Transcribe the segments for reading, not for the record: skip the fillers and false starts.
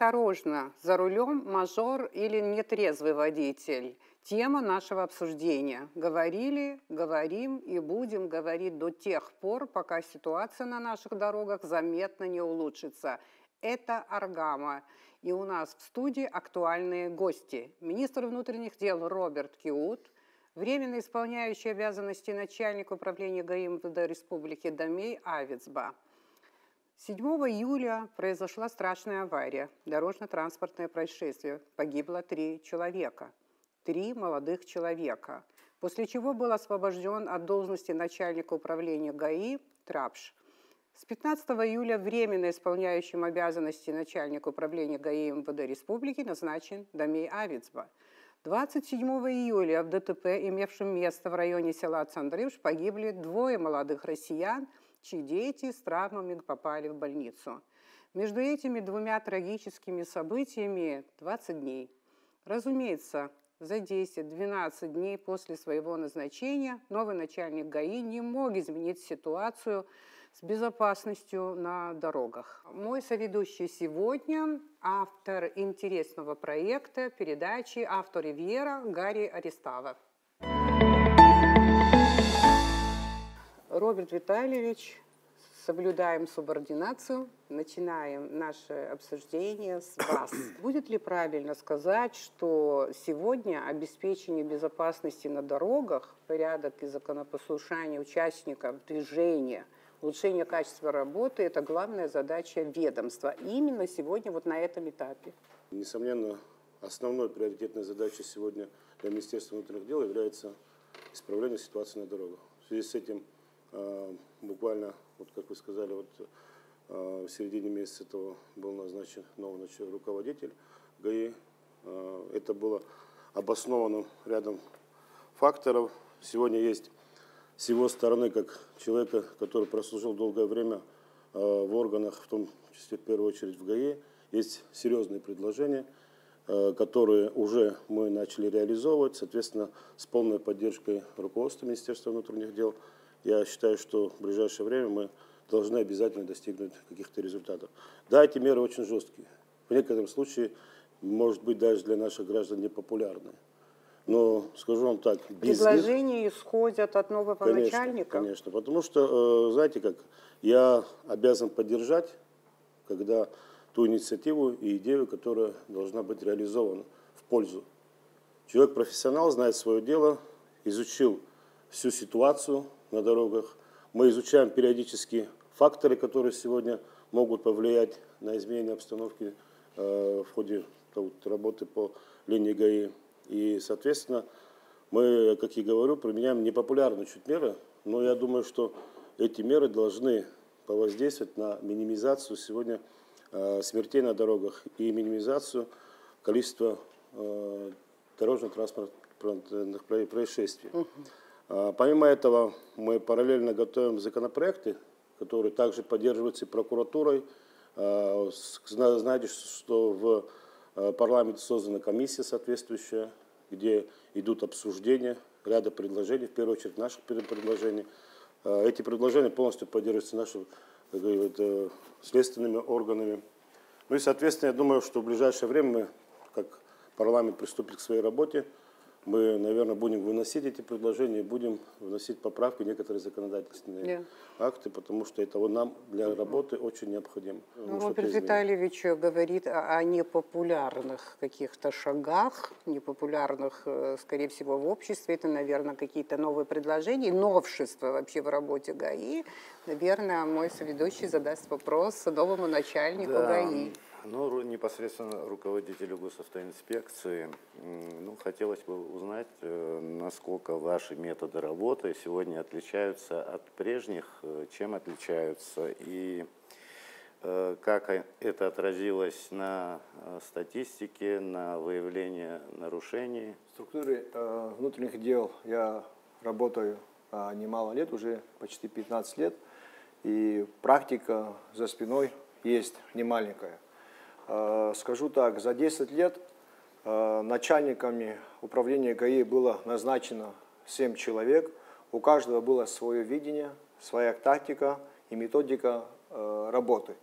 Осторожно, за рулем мажор или нетрезвый водитель. Тема нашего обсуждения. Говорили, говорим и будем говорить до тех пор, пока ситуация на наших дорогах заметно не улучшится. Это Аргама. И у нас в студии актуальные гости. Министр внутренних дел Роберт Киут, временно исполняющий обязанности начальника управления ГАИ МВД Республики Дамей Авицба. 7 июля произошла страшная авария, дорожно-транспортное происшествие. Погибло 3 человека, 3 молодых человека, после чего был освобожден от должности начальника управления ГАИ Трапш. С 15 июля временно исполняющим обязанности начальника управления ГАИ МВД Республики назначен Дамей Авицба. 27 июля в ДТП, имевшем место в районе села Цандрыш, погибли 2 молодых россиян, чьи дети с травмами попали в больницу. Между этими 2 трагическими событиями 20 дней. Разумеется, за 10-12 дней после своего назначения новый начальник ГАИ не мог изменить ситуацию с безопасностью на дорогах. Мой соведущий сегодня – автор интересного проекта передачи «Авто Ривьера» Гарри Арестава. Роберт Витальевич, соблюдаем субординацию, начинаем наше обсуждение с вас. Будет ли правильно сказать, что сегодня обеспечение безопасности на дорогах, порядок и законопослушание участников движения, улучшение качества работы – это главная задача ведомства именно сегодня вот на этом этапе? Несомненно, основной приоритетной задачей сегодня для Министерства внутренних дел является исправление ситуации на дорогах. В связи с этим буквально, вот как вы сказали, в середине месяца этого был назначен новый руководитель ГАИ. Это было обосновано рядом факторов. Сегодня есть с его стороны, как человека, который прослужил долгое время в органах, в том числе в первую очередь в ГАИ, есть серьезные предложения, которые уже мы начали реализовывать, соответственно, с полной поддержкой руководства Министерства внутренних дел. Я считаю, что в ближайшее время мы должны обязательно достигнуть каких-то результатов. Да, эти меры очень жесткие. В некотором случае, может быть, даже для наших граждан непопулярны. Но, скажу вам так, предложения исходят от нового начальника? Конечно, потому что, знаете как, я обязан поддержать, когда ту инициативу и идею, которая должна быть реализована в пользу. Человек-профессионал знает свое дело, изучил всю ситуацию на дорогах. Мы изучаем периодически факторы, которые сегодня могут повлиять на изменение обстановки в ходе работы по линии ГАИ. И, соответственно, мы, как и говорю, применяем непопулярные чуть меры, но я думаю, что эти меры должны повоздействовать на минимизацию сегодня смертей на дорогах и минимизацию количества дорожно-транспортных происшествий. Помимо этого, мы параллельно готовим законопроекты, которые также поддерживаются и прокуратурой. Знаете, что в парламенте создана комиссия соответствующая, где идут обсуждения ряда предложений, в первую очередь наших предложений. Эти предложения полностью поддерживаются нашими следственными органами. Ну и, соответственно, я думаю, что в ближайшее время мы, как парламент, приступит к своей работе. Мы, наверное, будем выносить эти предложения, будем вносить поправки в некоторые законодательные акты, потому что это нам для работы очень необходимо. Роберт Витальевич говорит о непопулярных каких-то шагах, непопулярных, скорее всего, в обществе. Это, наверное, какие-то новые предложения, новшества вообще в работе ГАИ. Наверное, мой соведущий задаст вопрос новому начальнику ГАИ. Ну, непосредственно руководителю госавтоинспекции, хотелось бы узнать, насколько ваши методы работы сегодня отличаются от прежних, чем отличаются и как это отразилось на статистике, на выявлении нарушений. В структуре внутренних дел я работаю немало лет, уже почти 15 лет, и практика за спиной есть немаленькая. Скажу так, за 10 лет начальниками управления ГАИ было назначено 7 человек. У каждого было свое видение, своя тактика и методика работы.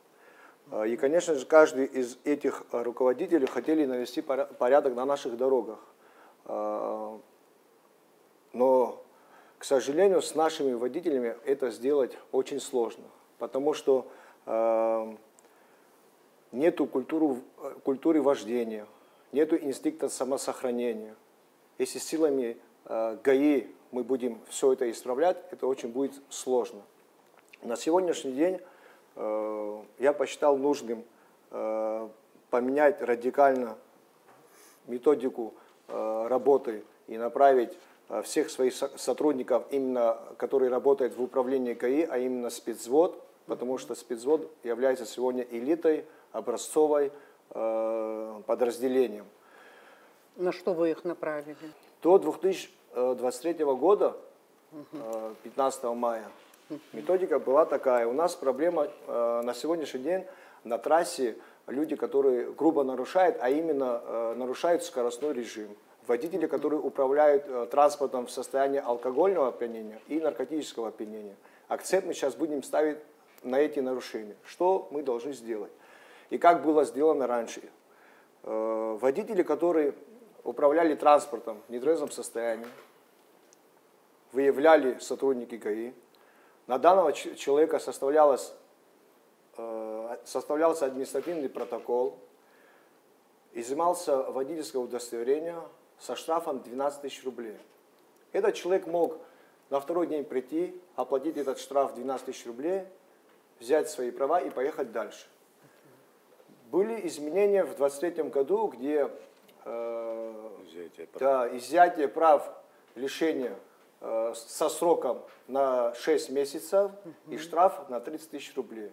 И, конечно же, каждый из этих руководителей хотели навести порядок на наших дорогах. Но, к сожалению, с нашими водителями это сделать очень сложно, потому что нету культуры вождения, нету инстинкта самосохранения. Если силами ГАИ мы будем все это исправлять, это очень будет сложно. На сегодняшний день я посчитал нужным поменять радикально методику работы и направить всех своих сотрудников, именно, которые работают в управлении ГАИ, а именно спецвзвод, потому что спецвзвод является сегодня элитой, образцовой подразделением. На что вы их направили? До 2023 года, 15 мая, методика была такая. У нас проблема на сегодняшний день на трассе люди, которые грубо нарушают, а именно нарушают скоростной режим. Водители, которые управляют транспортом в состоянии алкогольного опьянения и наркотического опьянения. Акцент мы сейчас будем ставить на эти нарушения. Что мы должны сделать? И как было сделано раньше? Водители, которые управляли транспортом в нетрезвом состоянии, выявляли сотрудники ГАИ. На данного человека составлялся административный протокол, изымался водительское удостоверение со штрафом 12 тысяч рублей. Этот человек мог на второй день прийти, оплатить этот штраф 12 тысяч рублей, взять свои права и поехать дальше. Были изменения в 2023 году, где изъятие прав лишения со сроком на 6 месяцев и штраф на 30 тысяч рублей.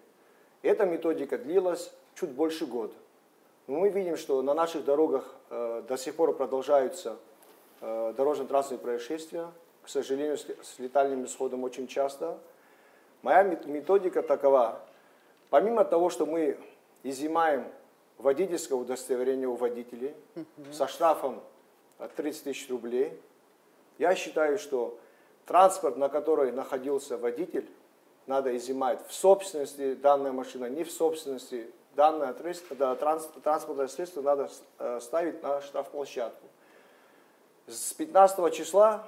Эта методика длилась чуть больше года. Но мы видим, что на наших дорогах до сих пор продолжаются дорожно-транспортные происшествия, к сожалению, с летальным исходом очень часто. Моя методика такова. Помимо того, что мы изымаем водительское удостоверение у водителей со штрафом 30 тысяч рублей, я считаю, что транспорт, на который находился водитель, надо изымать в собственности данная машина, не в собственности. Данное транспортное средство надо ставить на штрафплощадку. С 15 числа,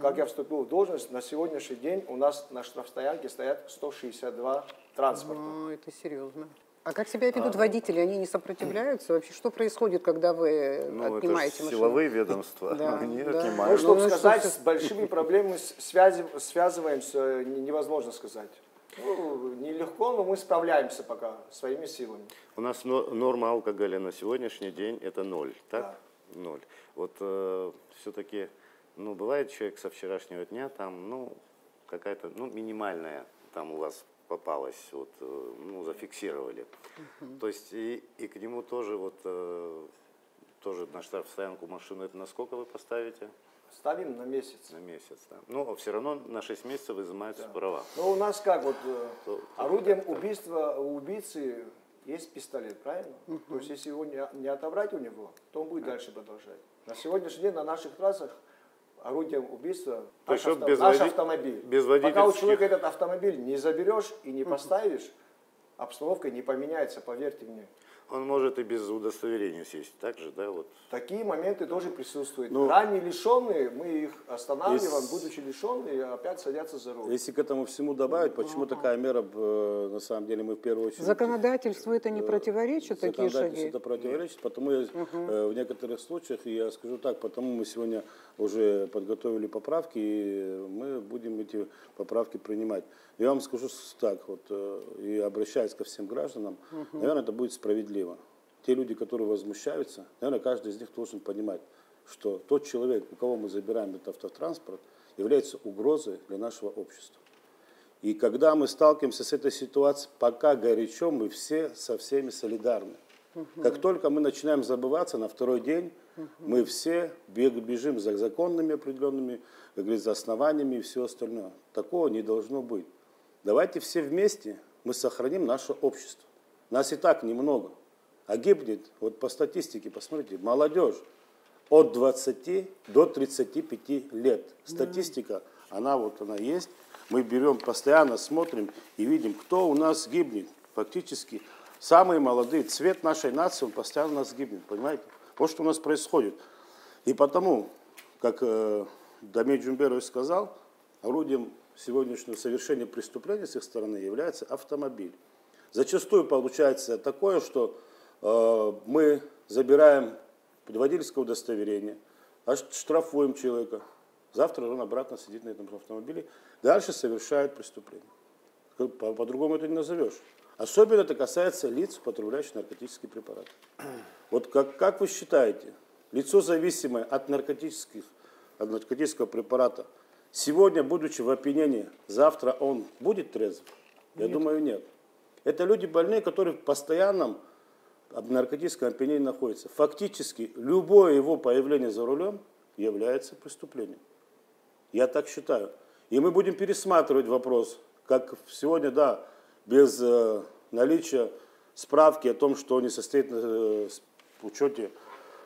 как я вступил в должность, на сегодняшний день у нас на штрафстоянке стоят 162 транспорта. Это серьезно. А как себя ведут водители? Они не сопротивляются? Вообще, что происходит, когда вы отнимаете машину? Силовые ведомства, Да, они да. отнимают. Чтобы сказать, с большими проблемами связываемся, невозможно сказать. Нелегко, но мы справляемся пока своими силами. У нас норма алкоголя на сегодняшний день это 0, так? Да. 0. Вот все-таки, бывает человек со вчерашнего дня, там, какая-то, минимальная там у вас попалась, зафиксировали. То есть и к нему тоже тоже на штрафстоянку машину, это на сколько вы поставите? Ставим на месяц. На месяц, да. Но все равно на 6 месяцев изымаются права. Но у нас как, орудием убийства у убийцы есть пистолет, правильно? То есть если его не отобрать у него, то он будет дальше продолжать. На сегодняшний день на наших трассах орудием убийства наш автомобиль. Пока у человека этот автомобиль не заберешь и не поставишь, обстановка не поменяется, поверьте мне. Он может и без удостоверения сесть, так же, да? Такие моменты тоже присутствуют. Ранее лишенные, мы их останавливаем, будучи лишенные, опять садятся за руль. Если к этому всему добавить, почему такая мера, на самом деле, мы в первую очередь... Законодательству это не противоречит, такие шаги? Законодательству это противоречит, потому в некоторых случаях, я скажу так, потому мы сегодня уже подготовили поправки, и мы будем эти поправки принимать. Я вам скажу так, и обращаясь ко всем гражданам, наверное, это будет справедливо. Те люди, которые возмущаются, наверное, каждый из них должен понимать, что тот человек, у кого мы забираем этот автотранспорт, является угрозой для нашего общества. И когда мы сталкиваемся с этой ситуацией, пока горячо, мы все со всеми солидарны. Как только мы начинаем забываться, на второй день мы все бежим за законными определенными, как говорится, основаниями и все остальное. Такого не должно быть. Давайте все вместе мы сохраним наше общество. Нас и так немного. А гибнет, по статистике, посмотрите, молодежь от 20 до 35 лет. Статистика, она есть. Мы берем, постоянно смотрим и видим, кто у нас гибнет. Фактически самые молодые, цвет нашей нации, он постоянно у нас гибнет, понимаете? Вот что у нас происходит. И потому, как Дамир Джумберович сказал, орудием сегодняшнего совершения преступления с их стороны является автомобиль. Зачастую получается такое, что мы забираем водительское удостоверение, штрафуем человека, завтра он обратно сидит на этом автомобиле, дальше совершает преступление. По-другому это не назовешь. Особенно это касается лиц, употребляющих наркотические препараты. Вот как вы считаете, лицо, зависимое от наркотического препарата, сегодня, будучи в опьянении, завтра он будет трезв? Я думаю, нет. Это люди больные, которые в постоянном наркотическом опьянении находятся. Фактически, любое его появление за рулем является преступлением. Я так считаю. И мы будем пересматривать вопрос, как сегодня, да, без наличия справки о том, что он не состоит в учете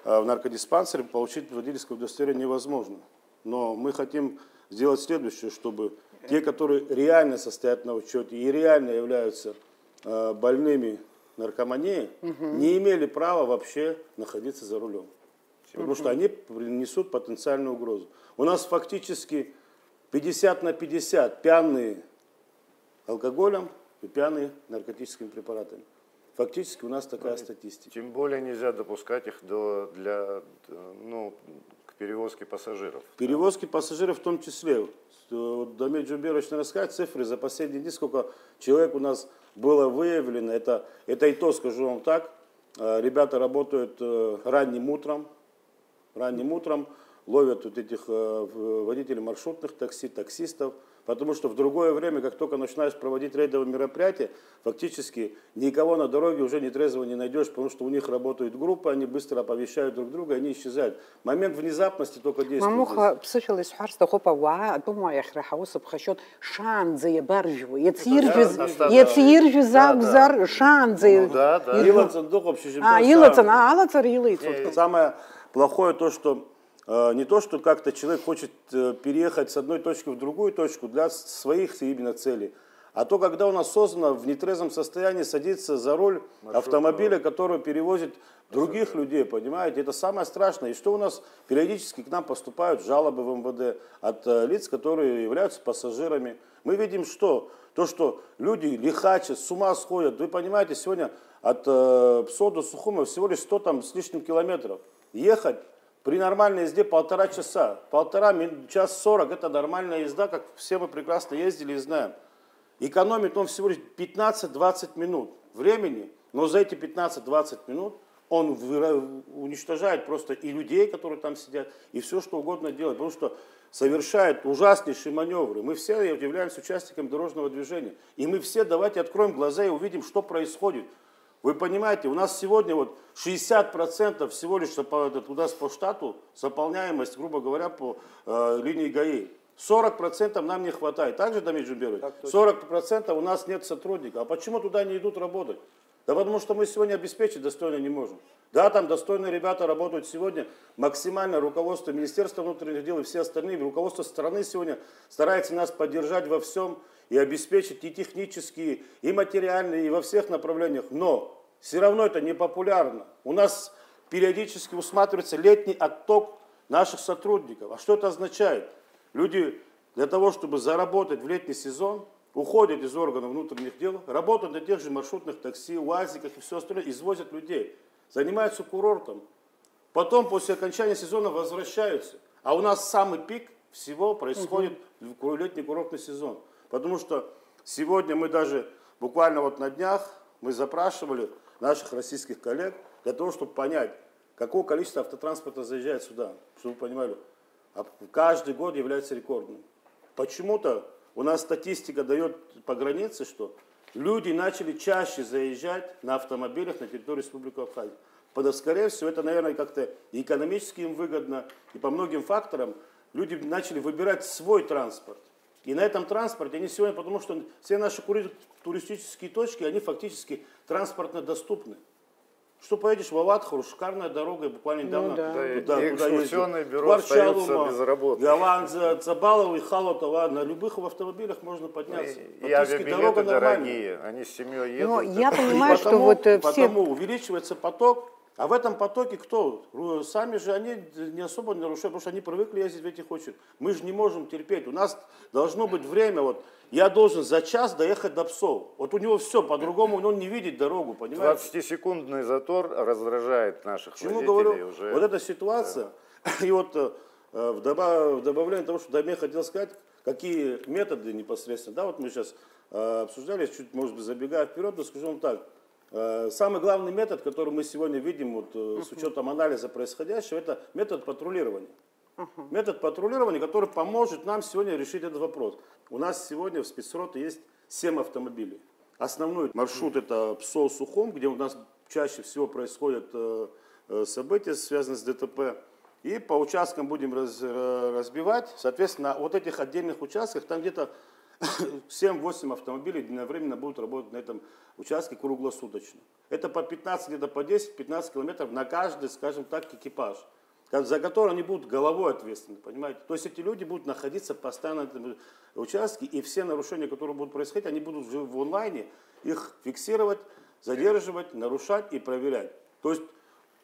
в наркодиспансере, получить водительское удостоверение невозможно. Но мы хотим сделать следующее, чтобы те, которые реально состоят на учете и реально являются больными наркоманией, не имели права вообще находиться за рулем. Потому что они несут потенциальную угрозу. У нас фактически 50 на 50 пьяные алкоголем и пьяные наркотическими препаратами. Фактически у нас такая статистика. Тем более нельзя допускать их к перевозке пассажиров. Перевозки пассажиров в том числе. Дамир Джумберович расскажет цифры за последние дни, сколько человек у нас было выявлено. Это и то, скажу вам так. Ребята работают ранним утром, ловят вот этих водителей маршрутных такси, таксистов. Потому что в другое время, как только начинаешь проводить рейдовые мероприятия, фактически никого на дороге уже нетрезвого не найдешь, потому что у них работают группы, они быстро оповещают друг друга, они исчезают. Момент внезапности только действует. Мамуха психилась харста хопа ва, думаю, я храхауса бхащот шанзы баржу, яциржу загзар шанзы. Да. Илацан дух вообще. Алацар илыцут. Самое плохое то, что не то, что как-то человек хочет переехать с одной точки в другую точку для своих именно целей, а то, когда он осознанно в нетрезвом состоянии садится за руль автомобиля, который перевозит других людей, понимаете, это самое страшное. И что у нас периодически к нам поступают жалобы в МВД от лиц, которые являются пассажирами. Мы видим, что то, что люди лихачат, с ума сходят. Вы понимаете, сегодня от Псо до Сухума всего лишь 100 там с лишним километров. Ехать при нормальной езде 1,5 часа, час 40, это нормальная езда, как все мы прекрасно ездили и знаем. Экономит он всего лишь 15-20 минут времени, но за эти 15-20 минут он уничтожает просто и людей, которые там сидят, и все, что угодно делает, потому что совершает ужаснейшие маневры. Мы все являемся участниками дорожного движения, и мы все давайте откроем глаза и увидим, что происходит. Вы понимаете, у нас сегодня вот 60% всего лишь туда по штату заполняемость, грубо говоря, по линии ГАИ. 40% нам не хватает. Так же, Дамир Джумберович? 40% у нас нет сотрудников. А почему туда не идут работать? Да потому что мы сегодня обеспечить достойно не можем. Да, там достойные ребята работают сегодня. Максимально руководство Министерства внутренних дел и все остальные, руководство страны сегодня старается нас поддержать во всем и обеспечить и технические, и материальные, и во всех направлениях. Но все равно это не популярно. У нас периодически усматривается летний отток наших сотрудников. А что это означает? Люди для того, чтобы заработать в летний сезон, уходят из органов внутренних дел, работают на тех же маршрутных такси, УАЗиках и все остальное, извозят людей, занимаются курортом. Потом после окончания сезона возвращаются. А у нас самый пик всего происходит в летний курортный сезон. Потому что сегодня мы даже буквально вот на днях мы запрашивали наших российских коллег для того, чтобы понять, какое количество автотранспорта заезжает сюда, чтобы вы понимали. А каждый год является рекордным. Почему-то у нас статистика дает по границе, что люди начали чаще заезжать на автомобилях на территорию Республики Абхазия. Скорее всего, это, наверное, как-то экономически им выгодно, и по многим факторам люди начали выбирать свой транспорт. И на этом транспорте они сегодня, потому что все наши туристические точки, они фактически транспортно доступны. Что поедешь в Аватхару, шикарная дорога, буквально недавно И экскурсионное бюро остается без работы. Голландца, Цабалова и Халотова, на любых автомобилях можно подняться. И авиабилеты дорогие, они с семьей едут. Но я понимаю, что вот все... Потому увеличивается поток, а в этом потоке кто? Сами же они не особо нарушают, потому что они привыкли ездить в этих очередях. Мы же не можем терпеть. У нас должно быть время, вот я должен за час доехать до Псов. Вот у него все, по-другому он не видит дорогу, понимаете? 20-секундный затор раздражает наших Почему водителей говорю, уже. вот эта ситуация, и вот в добавление того, что я хотел сказать, какие методы непосредственно, да, вот мы сейчас обсуждали, чуть, может быть, забегая вперед, но скажу вам так, самый главный метод, который мы сегодня видим вот, с учетом анализа происходящего, это метод патрулирования. Метод патрулирования, который поможет нам сегодня решить этот вопрос. У нас сегодня в спецроте есть 7 автомобилей. Основной маршрут это Псов-Сухом, где у нас чаще всего происходят события, связанные с ДТП. И по участкам будем разбивать. Соответственно, на вот этих отдельных участках, там где-то 7-8 автомобилей единовременно будут работать на этом участке круглосуточно. Это по 15, где-то по 10-15 километров на каждый, скажем так, экипаж, за который они будут головой ответственны, понимаете? То есть эти люди будут находиться постоянно на этом участке, и все нарушения, которые будут происходить, они будут уже в онлайне их фиксировать, задерживать, нарушать и проверять. То есть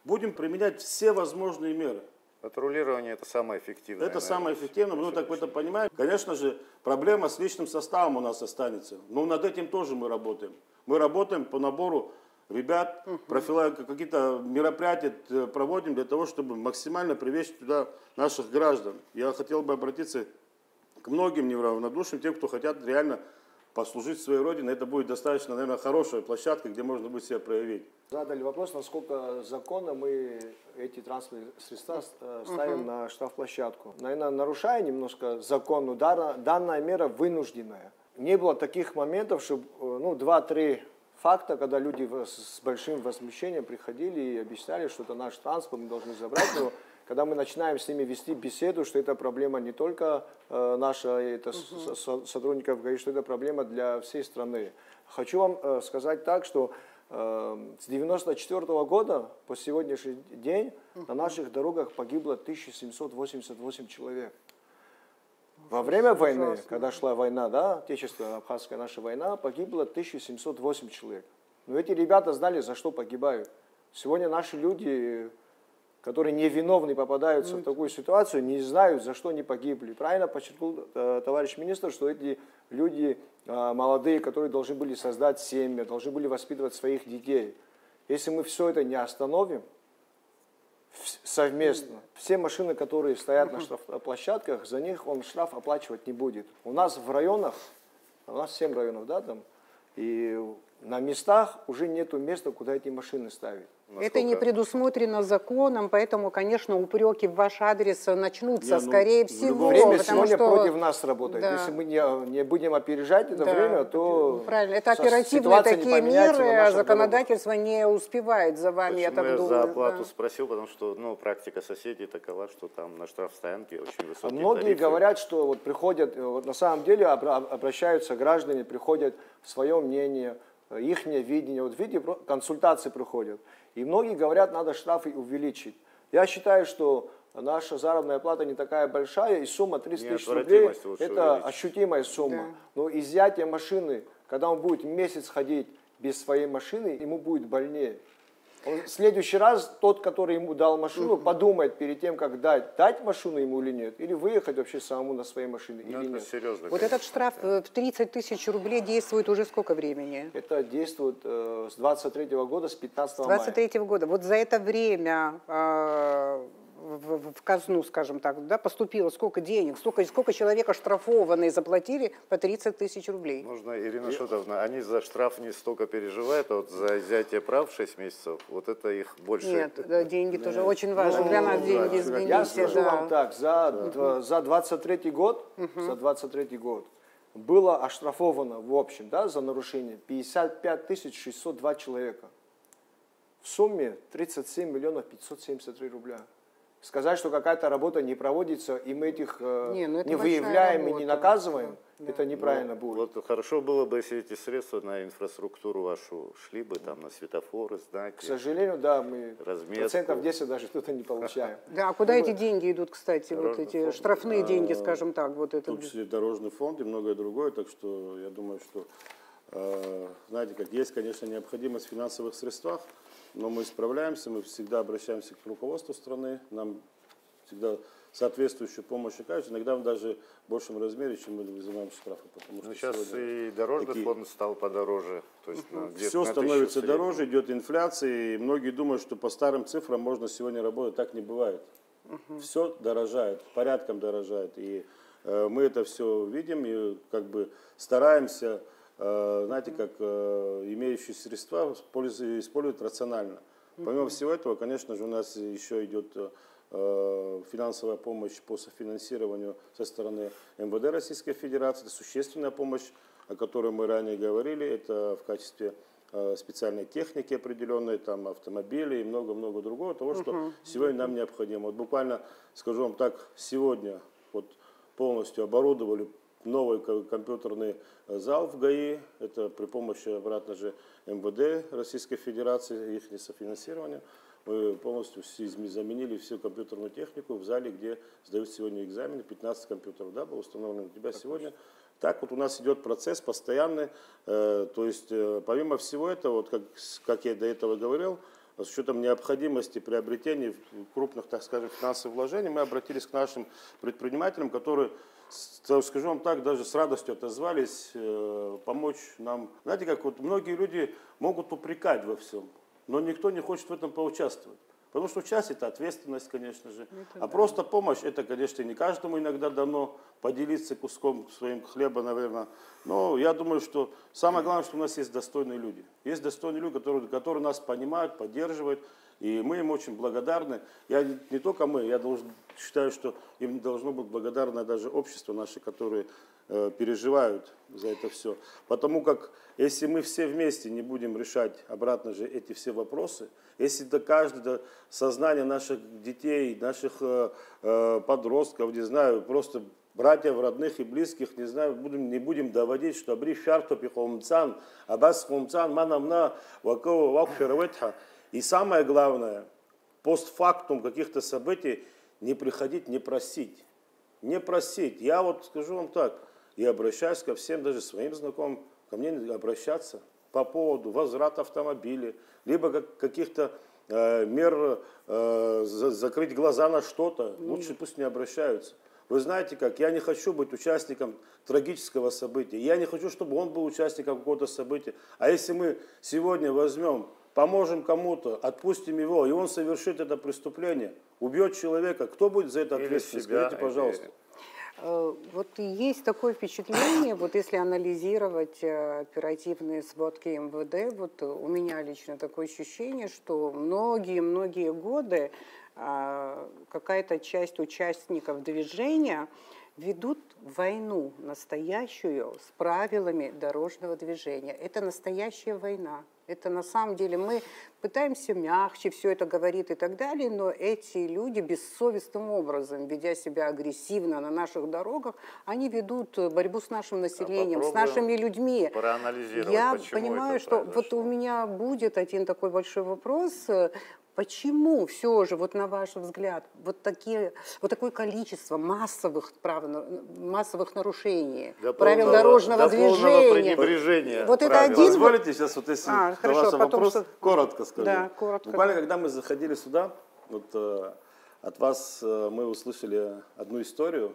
будем применять все возможные меры. Патрулирование это самое эффективное. Это самое эффективное, мы так это понимаем. Конечно же, проблема с личным составом у нас останется, но над этим тоже мы работаем. Мы работаем по набору ребят, какие-то мероприятия проводим для того, чтобы максимально привлечь туда наших граждан. Я хотел бы обратиться к многим неравнодушным, тем, кто хотят реально послужить своей родине. Это будет достаточно, наверное, хорошая площадка, где можно будет себя проявить. Задали вопрос, насколько законно мы эти транспортные средства ставим на штрафплощадку. Наверное, нарушая немножко закон, но данная мера вынужденная. Не было таких моментов, чтобы 2-3 факта, когда люди с большим возмущением приходили и объясняли, что это наш транспорт, мы должны забрать его. Когда мы начинаем с ними вести беседу, что это проблема не только наша, это сотрудников ГАИ, что это проблема для всей страны. Хочу вам сказать так, что с 1994 года по сегодняшний день на наших дорогах погибло 1788 человек. Во время войны, когда шла война, да, Отечественная, Абхазская наша война, погибло 1708 человек. Но эти ребята знали, за что погибают. Сегодня наши люди, которые невиновны, попадаются в такую ситуацию, не знают, за что они погибли. Правильно подчеркнул товарищ министр, что эти люди молодые, которые должны были создать семьи, должны были воспитывать своих детей. Если мы все это не остановим совместно, все машины, которые стоят на штрафплощадках, за них он штраф оплачивать не будет. У нас в районах, у нас 7 районов, да, там, и на местах уже нету места, куда эти машины ставить. Это не предусмотрено законом, поэтому, конечно, упреки в ваш адрес начнутся, скорее всего. Время сегодня против нас работает. Да. Если мы не будем опережать это время, то правильно. Это оперативные такие меры, законодательство не успевает за вами, я так думаю. Я за оплату спросил, потому что практика соседей такова, что там на штрафстоянке очень высокие многие тарифы. говорят, что вот приходят, вот на самом деле обращаются граждане, приходят свое мнение, их видение, вот видите, консультации приходят. И многие говорят, надо штрафы увеличить. Я считаю, что наша заработная плата не такая большая, и сумма 30 тысяч рублей – это ощутимая сумма. Да. Но изъятие машины, когда он будет месяц ходить без своей машины, ему будет больнее. В следующий раз тот, который ему дал машину, подумает перед тем, как дать машину ему или нет, или выехать вообще самому на своей машине или нет. Серьезно, вот этот штраф в 30 тысяч рублей действует уже сколько времени? Это действует с 23 года, с 15 мая. С 23 года. Вот за это время в казну, скажем так, да, поступило сколько денег, сколько человек оштрафованные заплатили по 30 тысяч рублей. Можно, Ирина Шотовна, они за штраф не столько переживают, а вот за изъятие прав 6 месяцев, вот это их больше. Нет, да, деньги тоже очень важны. Для нас деньги, извините. Я скажу вам так, за 23 год, было оштрафовано в общем, да, за нарушение 55 602 человека. В сумме 37 миллионов 573 рубля. сказать, что какая-то работа не проводится, и мы этих Не, это не большая выявляем и не работа. наказываем, Да. это неправильно будет. Вот хорошо было бы, если эти средства на инфраструктуру вашу шли бы, там, на светофоры, К знаки. сожалению, да, мы Разметку. процентов 10 даже что-то не получаем. Да, а куда эти деньги идут, кстати, вот Дорожный эти фонд. штрафные деньги, скажем так, вот В это. том числе дорожный фонд и многое другое. Так что я думаю, что, знаете, как есть, конечно, необходимость в финансовых средствах, но мы справляемся, мы всегда обращаемся к руководству страны, нам всегда соответствующую помощь оказывают, иногда даже в большем размере, чем мы вызываем штрафы. Потому Ну, что сейчас сегодня и дорожный такие- фонд стал подороже. То есть, ну, где-то все на 1000 становится средний. дороже, идет инфляция, и многие думают, что по старым цифрам можно сегодня работать. Так не бывает. Все дорожает, порядком дорожает. И мы это все видим и как бы стараемся, знаете, как имеющиеся средства использовать рационально. Помимо всего этого, конечно же, у нас еще идет финансовая помощь по софинансированию со стороны МВД Российской Федерации. Это существенная помощь, о которой мы ранее говорили. Это в качестве специальной техники определенной, там автомобили и много-много другого, того, что сегодня нам необходимо. Вот буквально, скажу вам так, сегодня вот полностью оборудовали новый компьютерный зал в ГАИ. Это при помощи, обратно же, МВД Российской Федерации, их софинансирования. Мы полностью заменили всю компьютерную технику в зале, где сдают сегодня экзамены. 15 компьютеров, да, было установлено у тебя сегодня. Так вот у нас идет процесс постоянный. То есть помимо всего этого, вот как я до этого говорил, с учетом необходимости приобретения крупных, так скажем, финансовых вложений, мы обратились к нашим предпринимателям, которые, скажу вам так, даже с радостью отозвались помочь нам. Знаете, как вот многие люди могут упрекать во всем, но никто не хочет в этом поучаствовать. Потому что участие – это ответственность, конечно же. Просто помощь – это, конечно, не каждому иногда дано поделиться куском своим хлеба, наверное. Но я думаю, что самое главное, что у нас есть достойные люди. Есть достойные люди, которые нас понимают, поддерживают. И мы им очень благодарны. Не только мы, считаю, что им должно быть благодарно даже общество наше, которое переживают за это все. Потому как если мы все вместе не будем решать обратно же эти все вопросы, если до каждого сознания наших детей, наших подростков, не знаю, просто братьев, родных и близких, не знаю, не будем доводить, что абри шарту пихомцан, абас хомцан, манамна, вакова вакфирветха. И самое главное, постфактум каких-то событий не приходить, не просить. Не просить. Я вот скажу вам так, я обращаюсь ко всем, даже своим знакомым, ко мне обращаться по поводу возврата автомобиля, либо каких-то мер закрыть глаза на что-то. Лучше пусть не обращаются. Вы знаете как, я не хочу быть участником трагического события. Я не хочу, чтобы он был участником какого-то события. А если мы сегодня возьмем, поможем кому-то, отпустим его, и он совершит это преступление, убьет человека, кто будет за это ответственен? Скажите, пожалуйста. Вот есть такое впечатление, вот если анализировать оперативные сводки МВД, вот у меня лично такое ощущение, что многие-многие годы какая-то часть участников движения ведут войну настоящую с правилами дорожного движения. Это настоящая война. Это на самом деле мы пытаемся мягче все это говорить и так далее, но эти люди бессовестным образом, ведя себя агрессивно на наших дорогах, они ведут борьбу с нашим населением, с нашими людьми. Проанализировать, Я почему понимаю, это что произошло. вот у меня будет один такой большой вопрос. Почему все же, вот на ваш взгляд, вот такое количество массовых нарушений правил дорожного движения? Пренебрежения Вот это правилами. один... Позволите сейчас, вот если на хорошо, ваш потом вопрос, что... коротко скажу. Да, коротко. Буквально, когда мы заходили сюда, вот, от вас мы услышали одну историю,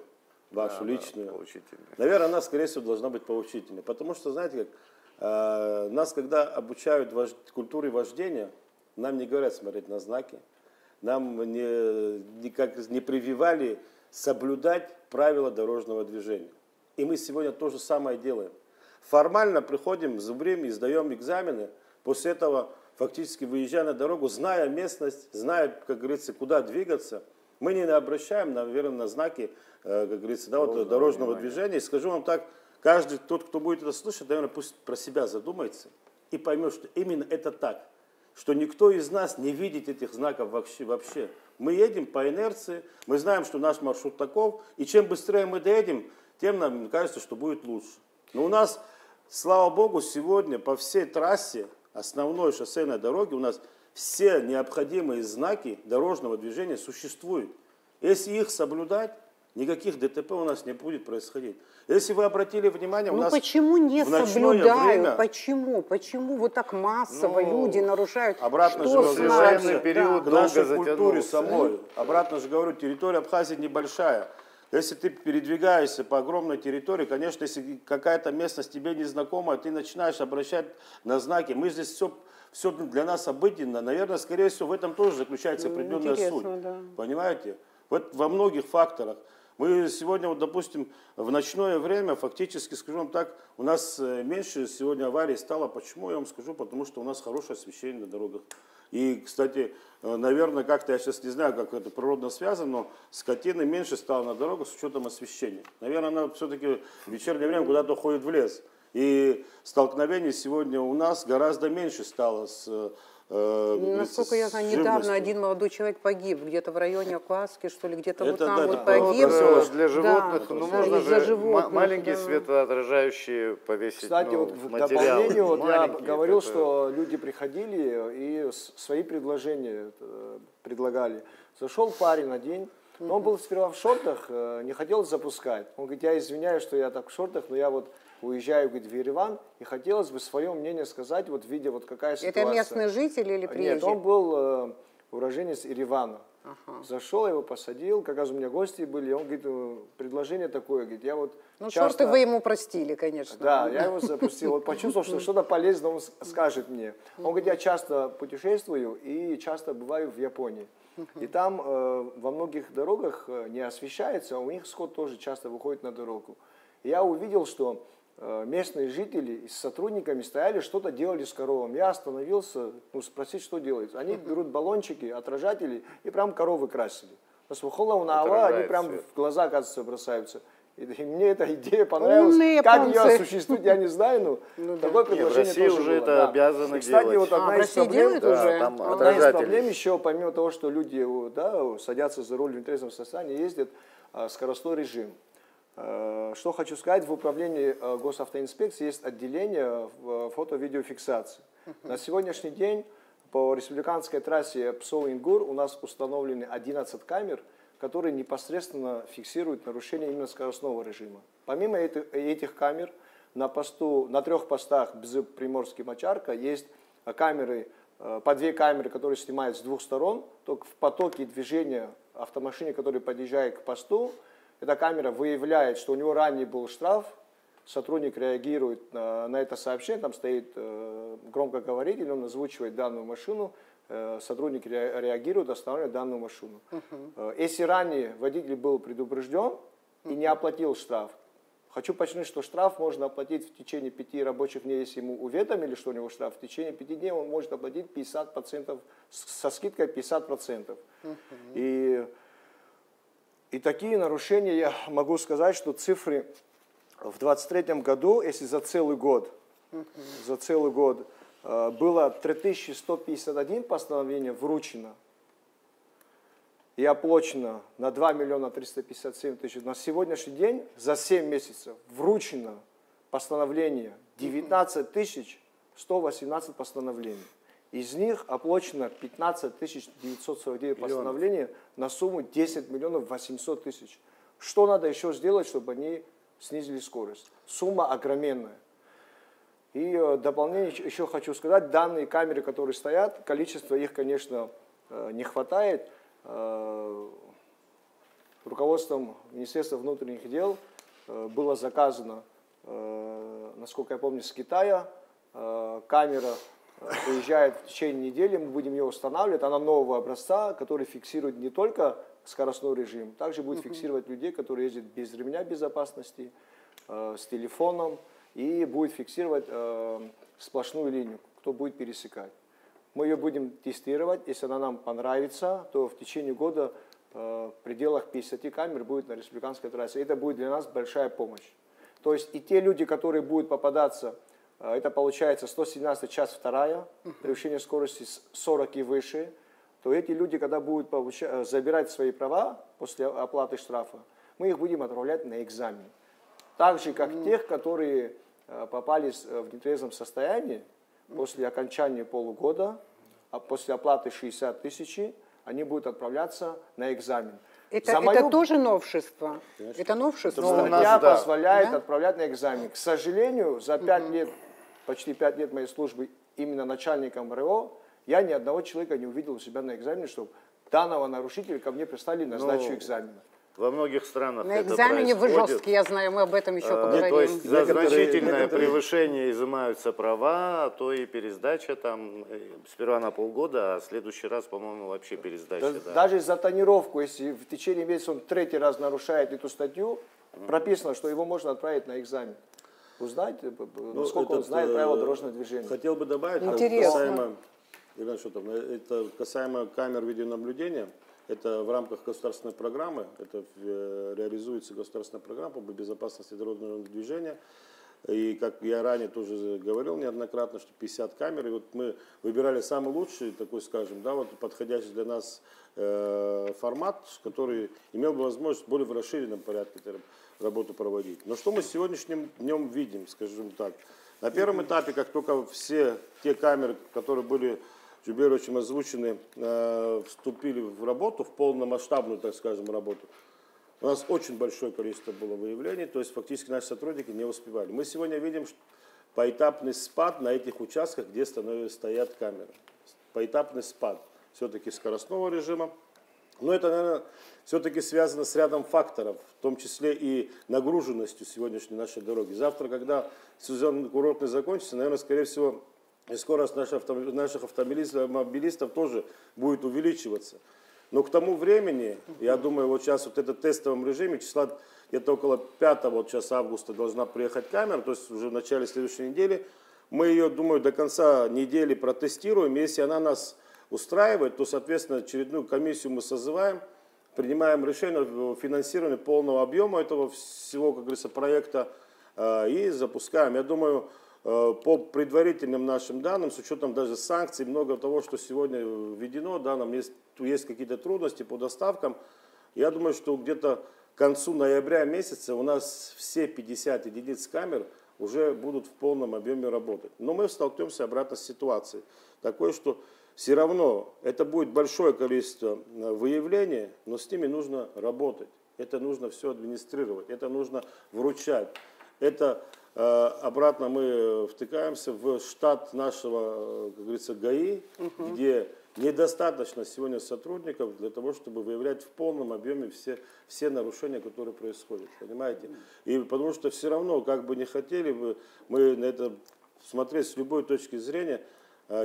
вашу личную. Поучительная. Наверное, она, скорее всего, должна быть поучительной. Потому что, знаете, как нас, когда обучают культуре вождения, нам не говорят смотреть на знаки, нам никак не прививали соблюдать правила дорожного движения. И мы сегодня то же самое делаем. Формально приходим, зубрим и сдаем экзамены, после этого фактически выезжая на дорогу, зная местность, зная, как говорится, куда двигаться, мы не обращаем, наверное, на знаки, как говорится, дорожного движения. И скажу вам так, каждый тот, кто будет это слышать, наверное, пусть про себя задумается и поймет, что именно это так. что никто из нас не видит этих знаков вообще. Мы едем по инерции, мы знаем, что наш маршрут таков, и чем быстрее мы доедем, тем нам кажется, что будет лучше. Но у нас, слава богу, сегодня по всей трассе основной шоссейной дороги у нас все необходимые знаки дорожного движения существуют. Если их соблюдать, никаких ДТП у нас не будет происходить. Если вы обратили внимание, у нас почему не в ночное соблюдают? время... Почему? Почему вот так массово люди нарушают? Обратно Что же значит? военный период к нашей долго культуре затянулся. самой. Обратно же говорю, территория Абхазии небольшая. Если ты передвигаешься по огромной территории, конечно, если какая-то местность тебе незнакомая, ты начинаешь обращать на знаки. Мы здесь все для нас обыденно. Наверное, скорее всего, в этом тоже заключается определенная суть. Да. Понимаете? Вот во многих факторах. Мы сегодня, вот, допустим, в ночное время, фактически, скажу вам так, у нас меньше сегодня аварий стало. Почему, я вам скажу? Потому что у нас хорошее освещение на дорогах. И, кстати, наверное, как-то, я сейчас не знаю, как это природно связано, но скотины меньше стало на дорогах с учетом освещения. Наверное, она все-таки в вечернее время куда-то уходит в лес. И столкновений сегодня у нас гораздо меньше стало с насколько я знаю, недавно один молодой человек погиб, где-то в районе Окласки, что ли, где-то вот там вот погиб. Для животных, ну можно же маленькие да. светоотражающие повесить. Кстати, вот в дополнение вот я говорил, что люди приходили и свои предложения предлагали. Зашел парень на день, но он был сперва в шортах, не хотел запускать. Он говорит, я извиняюсь, что я так в шортах, но я вот уезжаю, говорит, в Ереван, и хотелось бы свое мнение сказать, вот видя, вот какая ситуация. Это местный житель или приезжий? Нет, он был уроженец Еревана. Ага. Зашел, его посадил, как раз у меня гости были, и он говорит, предложение такое, говорит, я вот ну, часто... шорты вы ему простили, конечно. Да, я его запустил, вот почувствовал, что что-то полезное он скажет мне. Он говорит, я часто путешествую и часто бываю в Японии. И там во многих дорогах не освещается, а у них скот тоже часто выходит на дорогу. И я увидел, что местные жители с сотрудниками стояли, что-то делали с коровами. Я остановился, спросить, что делается. Они берут баллончики, отражатели и прям коровы красили. Они прям в глаза, оказывается, бросаются. И мне эта идея понравилась. Умные как японцы. ее осуществить, я не знаю, но такое предложение в России тоже уже было. это обязаны Кстати, делать. вот одна в из России проблем, делают уже? Там одна из отражатели. проблем еще, помимо того, что люди садятся за руль в нетрезвом состоянии, ездят скоростной режим. Что хочу сказать, в управлении госавтоинспекции есть отделение фото-видеофиксации. На сегодняшний день по республиканской трассе Псоу-Ингур у нас установлены 11 камер, которые непосредственно фиксируют нарушение именно скоростного режима. Помимо этих камер, на 3 постах Бзып, Приморский, Мочарка есть камеры, по 2 камеры, которые снимают с 2 сторон, только в потоке движения автомашины, которая подъезжает к посту, эта камера выявляет, что у него ранее был штраф, сотрудник реагирует на это сообщение, там стоит громкоговоритель, он озвучивает данную машину, сотрудник реагирует, останавливает данную машину. Если ранее водитель был предупрежден и не оплатил штраф, хочу подчеркнуть, что штраф можно оплатить в течение 5 рабочих дней, если ему уведомили, что у него штраф, в течение 5 дней он может оплатить 50%, со скидкой 50%. И такие нарушения, я могу сказать, что цифры в 2023 году, если за целый год было 3151 постановление вручено и оплачено на 2 миллиона 357 тысяч. На сегодняшний день за 7 месяцев вручено постановление 19 118 постановлений. Из них оплачено 15 949 постановлений на сумму 10 миллионов 800 тысяч. Что надо еще сделать, чтобы они снизили скорость? Сумма огроменная. И дополнение еще хочу сказать, данные камеры, которые стоят, количество их, конечно, не хватает. Руководством Министерства внутренних дел было заказано, насколько я помню, с Китая камера. Приезжает в течение недели, мы будем ее устанавливать. Она нового образца, который фиксирует не только скоростной режим, также будет фиксировать людей, которые ездят без ремня безопасности, с телефоном, и будет фиксировать сплошную линию, кто будет пересекать. Мы ее будем тестировать. Если она нам понравится, то в течение года в пределах 50 камер будет на республиканской трассе. Это будет для нас большая помощь. То есть и те люди, которые будут попадаться это получается 117 час вторая, превышение скорости 40 и выше, то эти люди, когда будут забирать свои права после оплаты штрафа, мы их будем отправлять на экзамен. Так же, как тех, которые попали в нетрезвом состоянии после окончания полугода, а после оплаты 60 тысяч, они будут отправляться на экзамен. Это тоже новшество? Конечно. Это новшество? Статья позволяет отправлять на экзамен. К сожалению, за 5 лет, почти 5 лет моей службы именно начальником РО, я ни одного человека не увидел у себя на экзамене, чтобы данного нарушителя ко мне прислали на сдачу экзамена. Во многих странах На это экзамене вы происходит. жесткие, я знаю, мы об этом еще поговорим. То есть за значительное превышение изымаются права, а то и пересдача там сперва на полгода, а в следующий раз, по-моему, вообще пересдача. Да. Даже за тонировку, если в течение месяца он 3-й раз нарушает эту статью, прописано, что его можно отправить на экзамен. Узнать, насколько он знает правила дорожного движения. Хотел бы добавить, это касаемо камер видеонаблюдения. Это в рамках государственной программы, это реализуется государственная программа по безопасности дорожного движения. И как я ранее тоже говорил неоднократно, что 50 камер, и вот мы выбирали самый лучший, такой, скажем, да, вот подходящий для нас формат, который имел бы возможность более в расширенном порядке работу проводить. Но что мы сегодняшним днем видим, скажем так. На первом этапе, как только все те камеры, которые были Джуберовичем озвучены, вступили в работу, в полномасштабную, так скажем, работу, у нас очень большое количество было выявлений, то есть фактически наши сотрудники не успевали. Мы сегодня видим поэтапный спад на этих участках, где стоят камеры. Поэтапный спад все-таки скоростного режима. Но это, наверное, все-таки связано с рядом факторов, в том числе и нагруженностью сегодняшней нашей дороги. Завтра, когда сезон курортный закончится, наверное, скорее всего, и скорость наших автомобилистов тоже будет увеличиваться. Но к тому времени, я думаю, вот сейчас вот этот тестовом режиме, числа где-то около 5 вот сейчас августа должна приехать камера, то есть уже в начале следующей недели. Мы ее, думаю, до конца недели протестируем. Если она нас устраивает, то, соответственно, очередную комиссию мы созываем, принимаем решение о финансировании полного объема этого всего, как говорится, проекта и запускаем. Я думаю, по предварительным нашим данным, с учетом даже санкций, много того, что сегодня введено, да, нам есть какие-то трудности по доставкам. Я думаю, что где-то к концу ноября месяца у нас все 50 единиц камер уже будут в полном объеме работать. Но мы столкнемся обратно с ситуацией такой, что все равно это будет большое количество выявлений, но с ними нужно работать. Это нужно все администрировать, это нужно вручать. Это обратно мы втыкаемся в штат нашего, как говорится, ГАИ, где недостаточно сегодня сотрудников для того, чтобы выявлять в полном объеме все нарушения, которые происходят. Понимаете? И потому что все равно, как бы не хотели бы мы на это смотреть с любой точки зрения,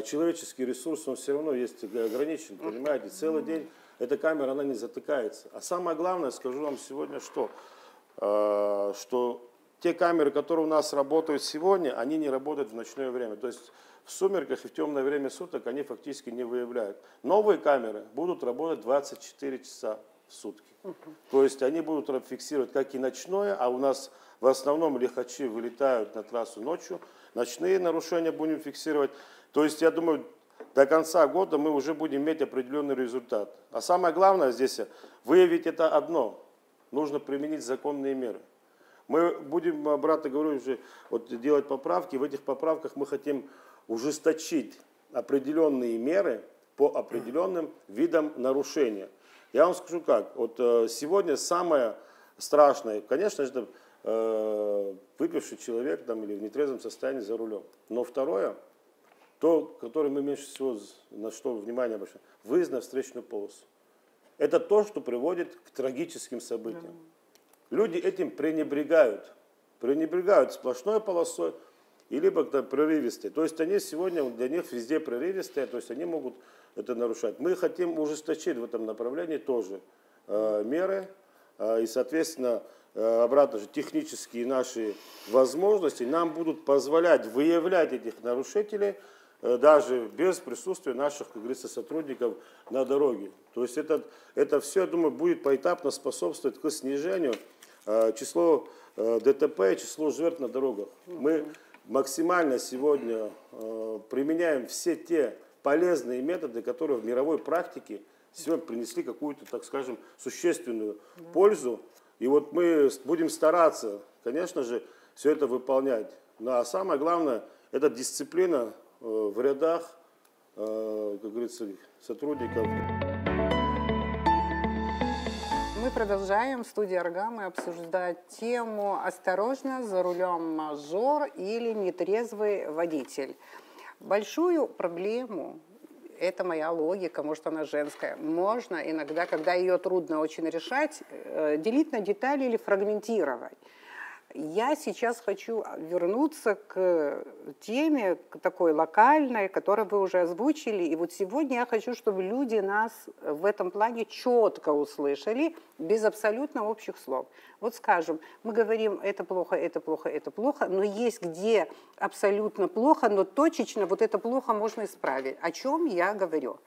человеческий ресурс, он все равно есть ограничен. Понимаете? Целый день эта камера, она не затыкается. А самое главное, скажу вам сегодня, что те камеры, которые у нас работают сегодня, они не работают в ночное время. То есть в сумерках и в темное время суток они фактически не выявляют. Новые камеры будут работать 24 часа в сутки. То есть они будут фиксировать как и ночное, а у нас в основном лихачи вылетают на трассу ночью. Ночные нарушения будем фиксировать. То есть я думаю, до конца года мы уже будем иметь определенный результат. А самое главное здесь, выявить это одно. Нужно применить законные меры. Мы будем, обратно говорю, уже вот делать поправки. В этих поправках мы хотим ужесточить определенные меры по определенным видам нарушения. Я вам скажу как. Вот сегодня самое страшное, конечно, это выпивший человек там, или в нетрезвом состоянии за рулем. Но второе, то, которое мы меньше всего на что внимание обращаем, выезд на встречную полосу. Это то, что приводит к трагическим событиям. Люди этим пренебрегают сплошной полосой, и либо прерывистой. То есть они сегодня, для них везде прерывистые, то есть они могут это нарушать. Мы хотим ужесточить в этом направлении тоже меры, и, соответственно, обратно же технические наши возможности нам будут позволять выявлять этих нарушителей даже без присутствия наших, как говорится, сотрудников на дороге. То есть это все, я думаю, будет поэтапно способствовать к снижению число ДТП, число жертв на дорогах. Мы максимально сегодня применяем все те полезные методы, которые в мировой практике сегодня принесли какую-то, так скажем, существенную пользу. И вот мы будем стараться, конечно же, все это выполнять. Ну, а самое главное, это дисциплина в рядах, как говорится, сотрудников. Мы продолжаем в студии Аргамы обсуждать тему «Осторожно, за рулем мажор или нетрезвый водитель». Большую проблему, это моя логика, может она женская, можно иногда, когда ее трудно очень решать, делить на детали или фрагментировать. Я сейчас хочу вернуться к теме к такой локальной, которую вы уже озвучили. И вот сегодня я хочу, чтобы люди нас в этом плане четко услышали, без абсолютно общих слов. Вот скажем, мы говорим, это плохо, это плохо, это плохо, но есть где абсолютно плохо, но точечно вот это плохо можно исправить. О чем я говорю?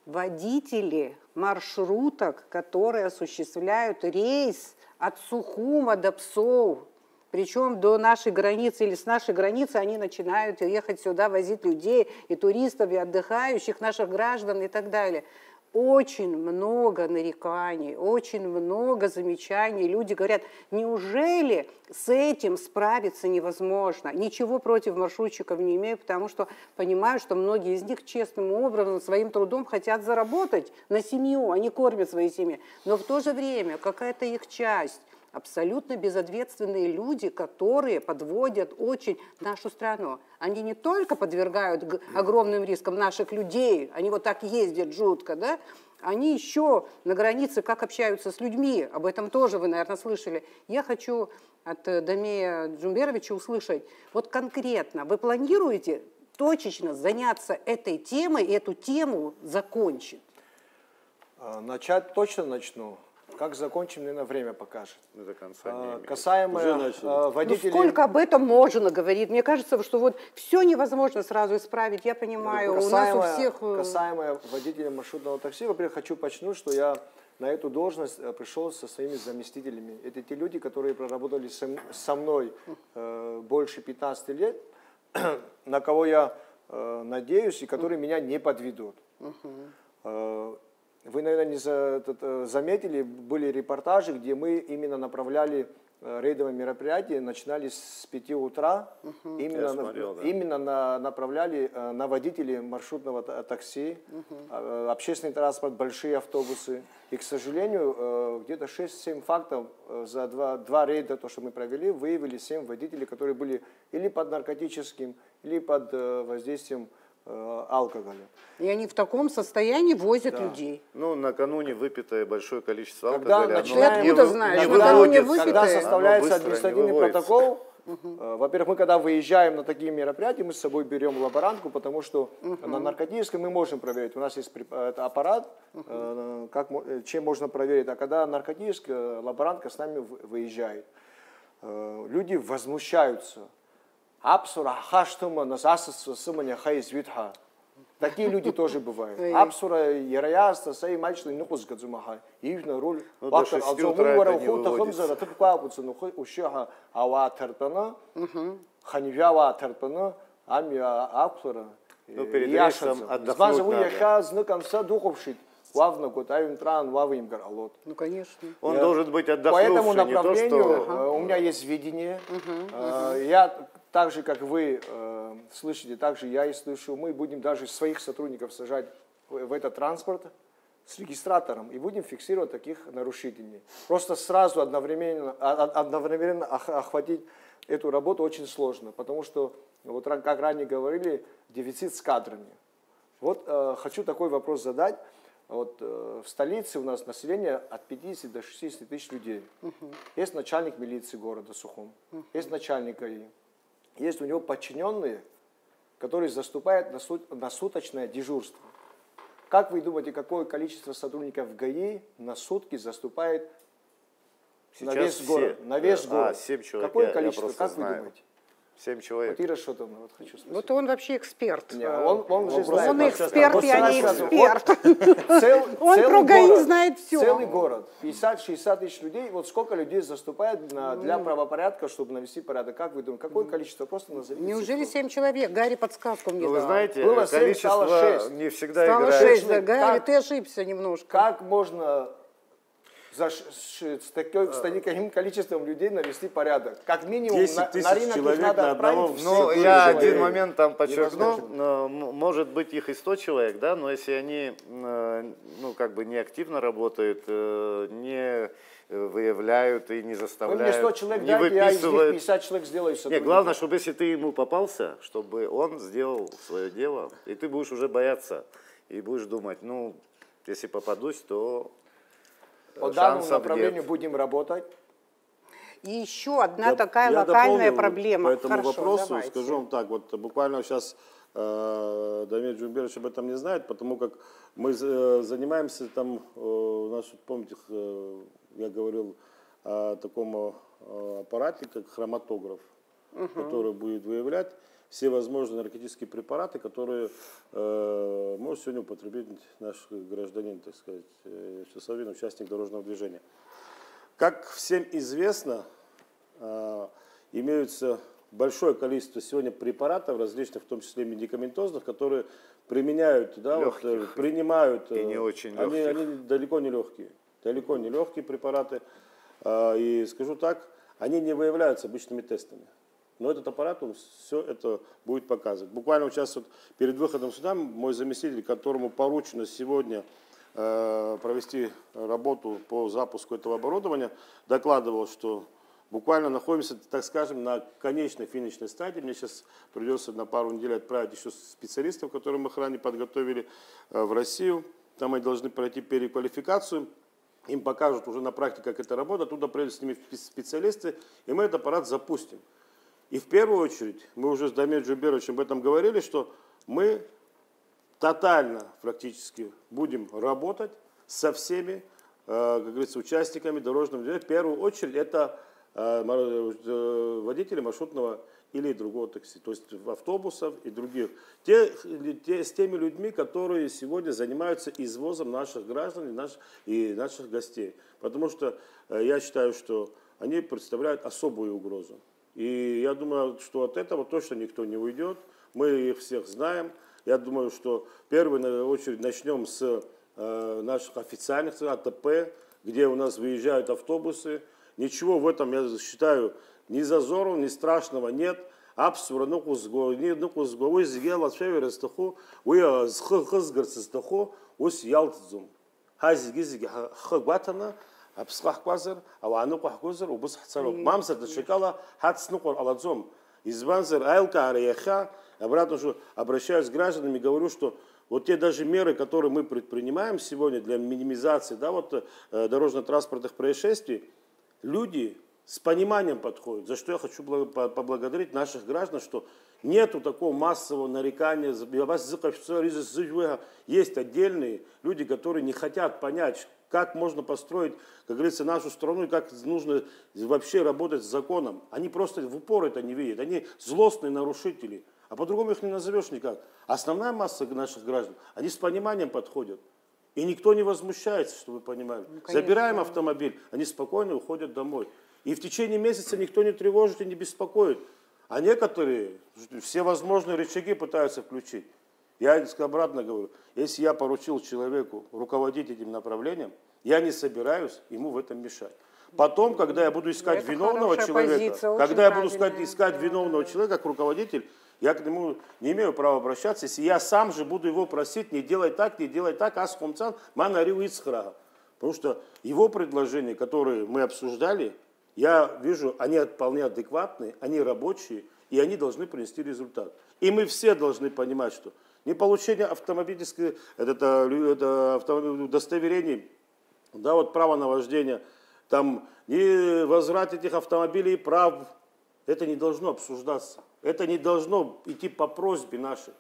Водители маршруток, которые осуществляют рейс от Сухума до Псоу, причем до нашей границы или с нашей границы они начинают ехать сюда, возить людей, и туристов, и отдыхающих, наших граждан и так далее. Очень много нареканий, очень много замечаний. Люди говорят, неужели с этим справиться невозможно? Ничего против маршрутчиков не имею, потому что понимаю, что многие из них честным образом, своим трудом хотят заработать на семью, они кормят свои семьи. Но в то же время какая-то их часть, абсолютно безответственные люди, которые подводят очень нашу страну. Они не только подвергают огромным рискам наших людей, они вот так ездят жутко, да? Они еще на границе как общаются с людьми, об этом тоже вы, наверное, слышали. Я хочу от Дамея Джумберовича услышать, вот конкретно вы планируете точечно заняться этой темой и эту тему закончить? Начать точно начну. Как закончим, наверное, время покажет. До конца Касаемо водителей... Ну, сколько об этом можно говорить? Мне кажется, что вот все невозможно сразу исправить, я понимаю. Касаемо, у нас у всех... Касаемо водителя маршрутного такси, во-первых, хочу подчеркнуть, что я на эту должность пришел со своими заместителями. Это те люди, которые проработали со мной больше 15 лет, на кого я надеюсь и которые меня не подведут. Вы, наверное, не заметили, были репортажи, где мы именно направляли рейдовые мероприятия, начинали с 5 утра, именно направляли на водителей маршрутного такси, общественный транспорт, большие автобусы. И, к сожалению, где-то 6-7 фактов за два рейда, то, что мы провели, выявили 7 водителей, которые были или под наркотическим, или под воздействием алкоголя. И они в таком состоянии возят людей. Ну, накануне выпитое большое количество Когда алкоголя. Когда составляется административный протокол, во-первых, мы когда выезжаем на такие мероприятия, мы с собой берем лаборантку, потому что на наркотическом мы можем проверить. У нас есть аппарат, чем можно проверить. А когда наркотическая, лаборантка с нами выезжает. Люди возмущаются. Такие люди тоже бывают. Апсура, Яраяста, Сай, Мальчный, Нукус, Гадзумаха. Ивна руль. До 6 утра это не выводится. Ну, перед рейсом отдохнуть надо. Ну, конечно. Он должен быть отдохнувший. По этому направлению не то, что... у меня есть видение. Я, так же, как вы слышите, так же я и слышу. Мы будем даже своих сотрудников сажать в этот транспорт с регистратором и будем фиксировать таких нарушителей. Просто сразу одновременно охватить эту работу очень сложно, потому что, вот как ранее говорили, дефицит с кадрами. Вот хочу такой вопрос задать. Вот, в столице у нас население от 50 до 60 тысяч людей. Есть начальник милиции города Сухум, есть начальник ГАИ, есть у него подчиненные, которые заступают на суточное дежурство. Как вы думаете, какое количество сотрудников ГАИ на сутки заступает сейчас на весь город? На весь город. 7 человек, какое количество, как вы знаю. думаете? 7 человек. Вот Ира Шотовна, вот хочу спросить. Вот он вообще эксперт. Не, он же знает. Он Вот эксперт, вот я не сразу, эксперт. Он про ГАИ знает всё. Целый город, 50-60 тысяч людей. Вот сколько людей заступает для правопорядка, чтобы навести порядок? Как вы думаете, какое количество? Просто назовите. Неужели цифру. 7 человек? Гарри подсказку мне Ну, вы дал. знаете, Было 7, количество стало 6. не всегда Стало играет. 6, да, Гарри, Как- ты ошибся немножко. Как можно с таким количеством людей навести порядок? Как минимум 10 на тысяч рынок их человек надо на одного отправить. Ну, Все я человек. один момент там подчеркну. Невозможно. Может быть, их и 100 человек, да, но если они, ну, как бы не активно работают, не выявляют и не Вы заставляют, мне 100 человек не дайте, я из них выписывают. 50 человек сделаю Не, сотрудниками. главное, чтобы если ты ему попался, чтобы он сделал свое дело, и ты будешь уже бояться, и будешь думать, ну, если попадусь, то По данному шансов направлению нет. будем работать. И еще одна такая Я локальная дополню проблема. по этому Хорошо, вопросу, давайте. скажу вам так, вот буквально сейчас Дамир Джумберович об этом не знает, потому как мы занимаемся там, помните, я говорил о таком аппарате, как хроматограф, который будет выявлять все возможные наркотические препараты, которые может сегодня употребить наш гражданин, так сказать, часовой участник дорожного движения. Как всем известно, имеются большое количество сегодня препаратов различных, в том числе медикаментозных, которые применяют, да, вот, принимают. И не очень они далеко не легкие. Далеко не легкие препараты. И скажу так, они не выявляются обычными тестами. Но этот аппарат, он все это будет показывать. Буквально вот сейчас вот перед выходом сюда мой заместитель, которому поручено сегодня провести работу по запуску этого оборудования, докладывал, что буквально находимся, так скажем, на конечной финишной стадии. Мне сейчас придется на пару недель отправить еще специалистов, которые мы ранее подготовили в Россию. Там они должны пройти переквалификацию. Им покажут уже на практике, как это работает. Туда приедут с ними специалисты, и мы этот аппарат запустим. И в первую очередь, мы уже с Дамиром Джумберовичем об этом говорили, что мы тотально практически будем работать со всеми, как говорится, участниками дорожного движения. В первую очередь это водители маршрутного или другого такси, то есть автобусов и других. С теми людьми, которые сегодня занимаются извозом наших граждан и наших гостей. Потому что я считаю, что они представляют особую угрозу. И я думаю, что от этого точно никто не уйдет. Мы их всех знаем. Я думаю, что в первую очередь начнем с наших официальных АТП, где у нас выезжают автобусы. Ничего в этом, я считаю, ни зазорного, ни страшного нет. Абсура, обратно же обращаюсь к гражданам и говорю, что вот те даже меры, которые мы предпринимаем сегодня для минимизации, да, вот, дорожно-транспортных происшествий, люди с пониманием подходят. За что я хочу поблагодарить наших граждан, что нету такого массового нарекания. Есть отдельные люди, которые не хотят понять, как можно построить, как говорится, нашу страну и как нужно вообще работать с законом. Они просто в упор это не видят. Они злостные нарушители. А по-другому их не назовешь никак. Основная масса наших граждан, они с пониманием подходят. И никто не возмущается, чтобы вы понимали. Ну, забираем автомобиль, они спокойно уходят домой. И в течение месяца никто не тревожит и не беспокоит. А некоторые все возможные рычаги пытаются включить. Я обратно говорю, если я поручил человеку руководить этим направлением, я не собираюсь ему в этом мешать. Потом, когда я буду искать виновного человека, когда я буду искать виновного человека как руководитель, я к нему не имею права обращаться, если я сам же буду его просить, не делай так, асхумцан, манариу ицхра. Потому что его предложения, которые мы обсуждали, я вижу, они вполне адекватные, они рабочие, и они должны принести результат. И мы все должны понимать, что не получение автомобильских удостоверений, да, вот право на вождение, там, не возврат этих автомобилей прав, это не должно обсуждаться. Это не должно идти по просьбе нашей.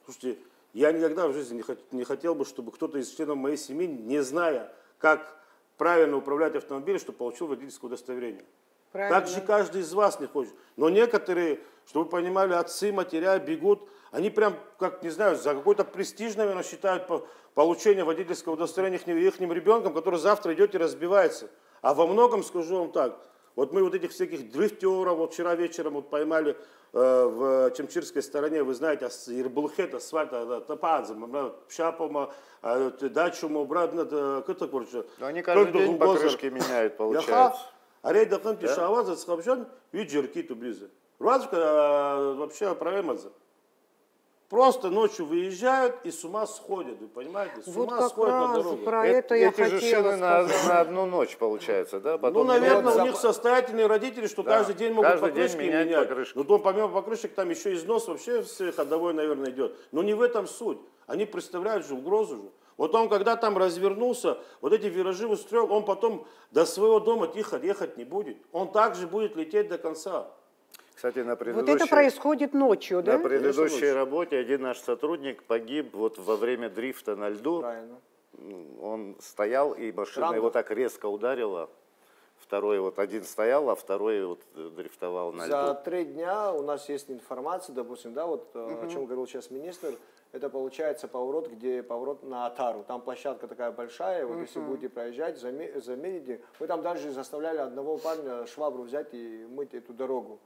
Слушайте, я никогда в жизни не хотел бы, чтобы кто-то из членов моей семьи, не зная, как правильно управлять автомобилем, чтобы получил водительское удостоверение. Правильно. Так же каждый из вас не хочет. Но некоторые, чтобы вы понимали, отцы, матеря бегут, они прям, как, не знаю, за какой-то престиж, наверное, считают получение водительского удостоверения их ребенком, который завтра идет и разбивается. А во многом, скажу вам так, вот мы вот этих всяких дрифтеров, вот вчера вечером вот поймали в Чемчирской стороне, вы знаете, Ирбулхет, асфальт, Тападзе, Пшапома, Дачума, обратно, как-то, короче. Но они каждый день покрышки меняют, получается. Арейда Хан Пишаваза, Схабжан, Виджерки Тублизы. Вообще проблема. Просто ночью выезжают и с ума сходят, вы понимаете? С Вот ума как сходят на раз дорогу. про это я Эти же хотела шины сказать. на одну ночь, получается, да? Потом Ну, наверное, меняют. у них состоятельные родители, что Да, каждый день могут каждый день покрышки менять менять. покрышки. Но помимо покрышек там еще износ вообще ходовой, наверное, идет. Но не в этом суть. Они представляют же угрозу же. Вот он, когда там развернулся, вот эти виражи устроил, он потом до своего дома тихо ехать не будет. Он также будет лететь до конца. Кстати, на Вот это происходит ночью, да? на предыдущей работе один наш сотрудник погиб вот во время дрифта на льду. Правильно. Он стоял, и машина Правда? его так резко ударила. Второй вот один стоял, а второй вот дрифтовал на За льду. 3 дня у нас есть информация, допустим, да, вот о чем говорил сейчас министр, это получается поворот на Атару. Там площадка такая большая, вот если будете проезжать, заметите, мы там даже заставляли одного парня швабру взять и мыть эту дорогу.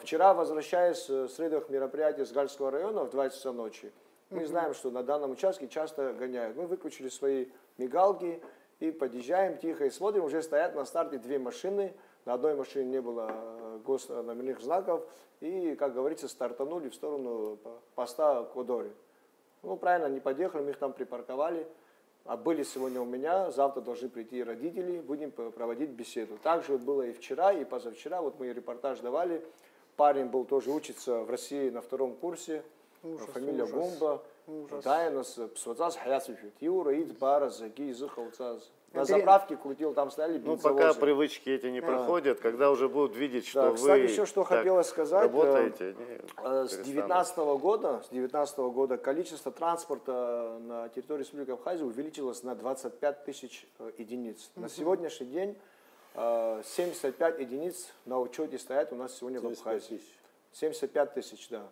Вчера, возвращаясь с рядовых мероприятий с Гальского района в 2 часа ночи, мы знаем, что на данном участке часто гоняют. Мы выключили свои мигалки и подъезжаем тихо и смотрим, уже стоят на старте 2 машины. На одной машине не было госномерных знаков. И, как говорится, стартанули в сторону поста Кодори. Ну, правильно, не подъехали, мы их там припарковали. А были сегодня у меня, завтра должны прийти родители, будем проводить беседу. Так же было и вчера, и позавчера. Вот мы репортаж давали. Парень был тоже учится в России на 2-м курсе. Фамилия Гумба. На заправке крутил, там стояли Ну, бензовозы. пока привычки эти не проходят, когда уже будут видеть, что Да, вы кстати, еще что так хотелось сказать. работаете, С 2019 года количество транспорта на территории Республики Абхазия увеличилось на 25 тысяч единиц. На сегодняшний день 75 единиц на учете стоят у нас сегодня в Абхазии. 75 тысяч, да.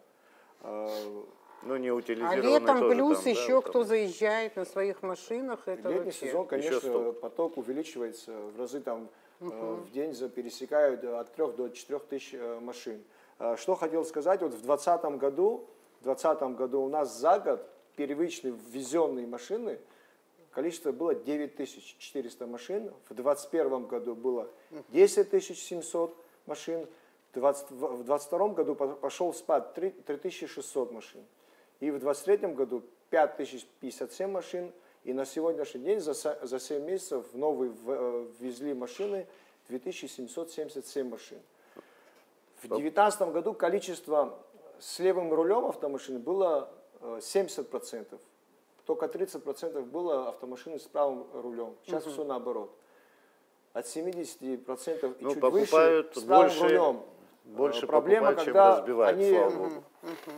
ну, не А утилизированные летом тоже плюс там, да, еще вот кто там. заезжает на своих машинах, это Летний вообще. сезон, Еще конечно, столько. поток увеличивается в разы, там в день пересекают от 3 до 4 тысяч машин. Что хотел сказать, вот в 2020 году у нас за год первичные ввезенные машины, количество было 9400 машин, в 2021 году было 10 700 машин, в 2022 году пошел спад 3600 машин. И в 2023 году 5057 машин. И на сегодняшний день за 7 месяцев новые ввезли машины 2777 машин. В 2019 году количество с левым рулем автомашин было 70%. Только 30% было автомашин с правым рулем. Сейчас все наоборот. От 70% и чуть выше с правым рулем. Больше Проблема, покупают, чем когда разбивают, они слава богу.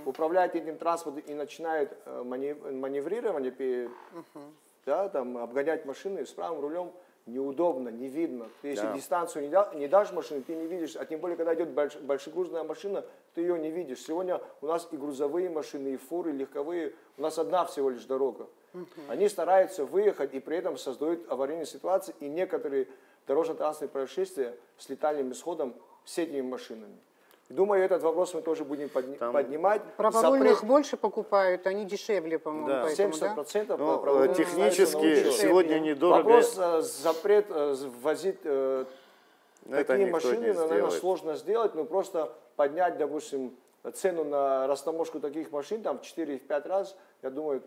управляют этим транспортом и начинают маневрирование, да, там, обгонять машины с правым рулем неудобно, не видно. Ты если дистанцию не дашь машине, ты не видишь, а тем более, когда идет большегрузная машина, ты ее не видишь. Сегодня у нас и грузовые машины, и фуры, и легковые, у нас одна всего лишь дорога. Они стараются выехать и при этом создают аварийные ситуации, и некоторые дорожно-транспортные происшествия с летальным исходом с этими машинами. Думаю, этот вопрос мы тоже будем поднимать. Праворульных больше покупают, они дешевле, по-моему. Да. Поэтому, 70% да? Ну, праворульных технически ставится на учет. сегодня недорого. Вопрос запрет ввозить Это такие никто машины, не наверное, сделает. сложно сделать, но просто поднять, допустим, цену на растаможку таких машин там в 4-5 раз, я думаю,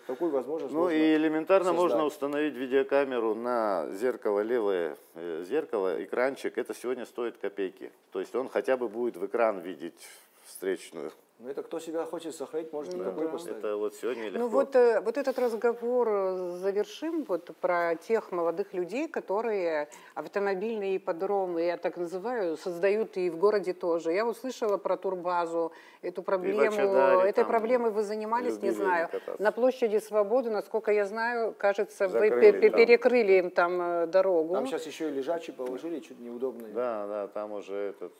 такую возможность Ну можно и элементарно создать. можно установить видеокамеру на зеркало, левое зеркало, экранчик. Это сегодня стоит копейки. То есть он хотя бы будет в экран видеть встречную Ну, это кто себя хочет сохранить, может Ну, любой да. поставить. Это вот сегодня легко. Ну вот этот разговор завершим вот про тех молодых людей, которые автомобильные ипподромы, я так называю, создают и в городе тоже. Я вот слышала про турбазу, эту проблему. Ачадаре Этой там проблемой вы занимались, не любили знаю. кататься. На площади Свободы, насколько я знаю, кажется, вы Закрыли там. перекрыли им там дорогу. Там сейчас еще и лежачий положили, чуть неудобно. Да, да, там уже этот...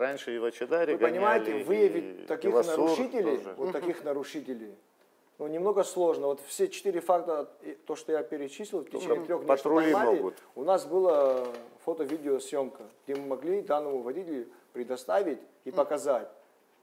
раньше и в Ачадаре Вы понимаете, гоняли, выявить и таких Лосур нарушителей, тоже. вот таких нарушителей, ну, немного сложно. Вот все 4 факта, то, что я перечислил, в течение 3 дней, что патрули поймали, могут. у нас была фото-видеосъемка, где мы могли данному водителю предоставить и показать.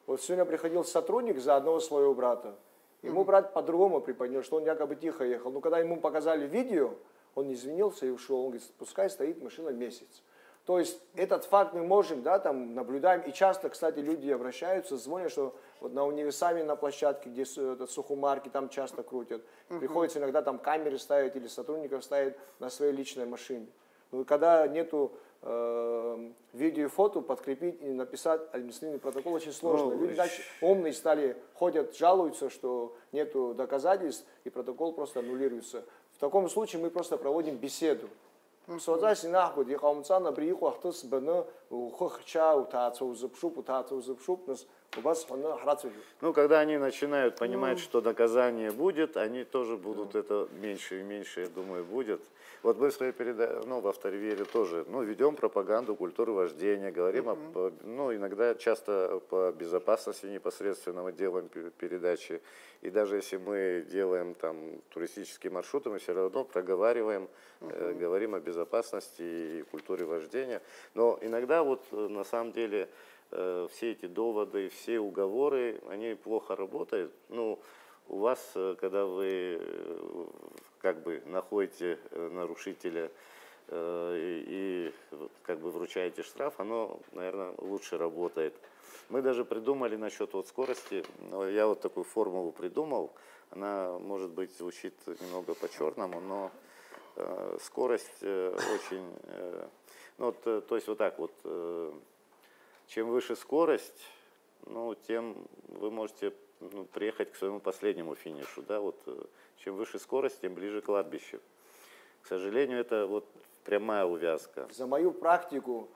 Вот сегодня приходил сотрудник за одного своего брата. Ему брат по-другому преподнес, что он якобы тихо ехал. Но когда ему показали видео, он извинился и ушел. Он говорит, пускай стоит машина месяц. То есть этот факт мы можем, да, там наблюдаем. И часто, кстати, люди обращаются, звонят, что вот на универсаме на площадке, где сухомарки, там часто крутят. Приходится иногда там камеры ставить или сотрудников ставить на своей личной машине. Но когда нету видео и фото, подкрепить и написать административный протокол очень сложно. Ну, Люди дальше умные стали, ходят, жалуются, что нету доказательств, и протокол просто аннулируется. В таком случае мы просто проводим беседу. Ну, когда они начинают понимать, что наказание будет, они тоже будут это меньше и меньше, я думаю, будет. Вот мы в своей передаче, в Авторевере тоже, ведем пропаганду культуры вождения, говорим, иногда часто по безопасности непосредственно мы делаем передачи. И даже если мы делаем там туристические маршруты, мы все равно проговариваем, говорим о безопасности и культуре вождения. Но иногда вот на самом деле все эти доводы, все уговоры, они плохо работают. У вас, когда вы как бы находите нарушителя и как бы вручаете штраф, оно, наверное, лучше работает. Мы даже придумали насчет скорости, я вот такую формулу придумал, она, может быть, звучит немного по-черному, но скорость очень, то есть вот так вот, чем выше скорость, тем вы можете приехать к своему последнему финишу, да, чем выше скорость, тем ближе к кладбищу. К сожалению, это прямая увязка. За мою практику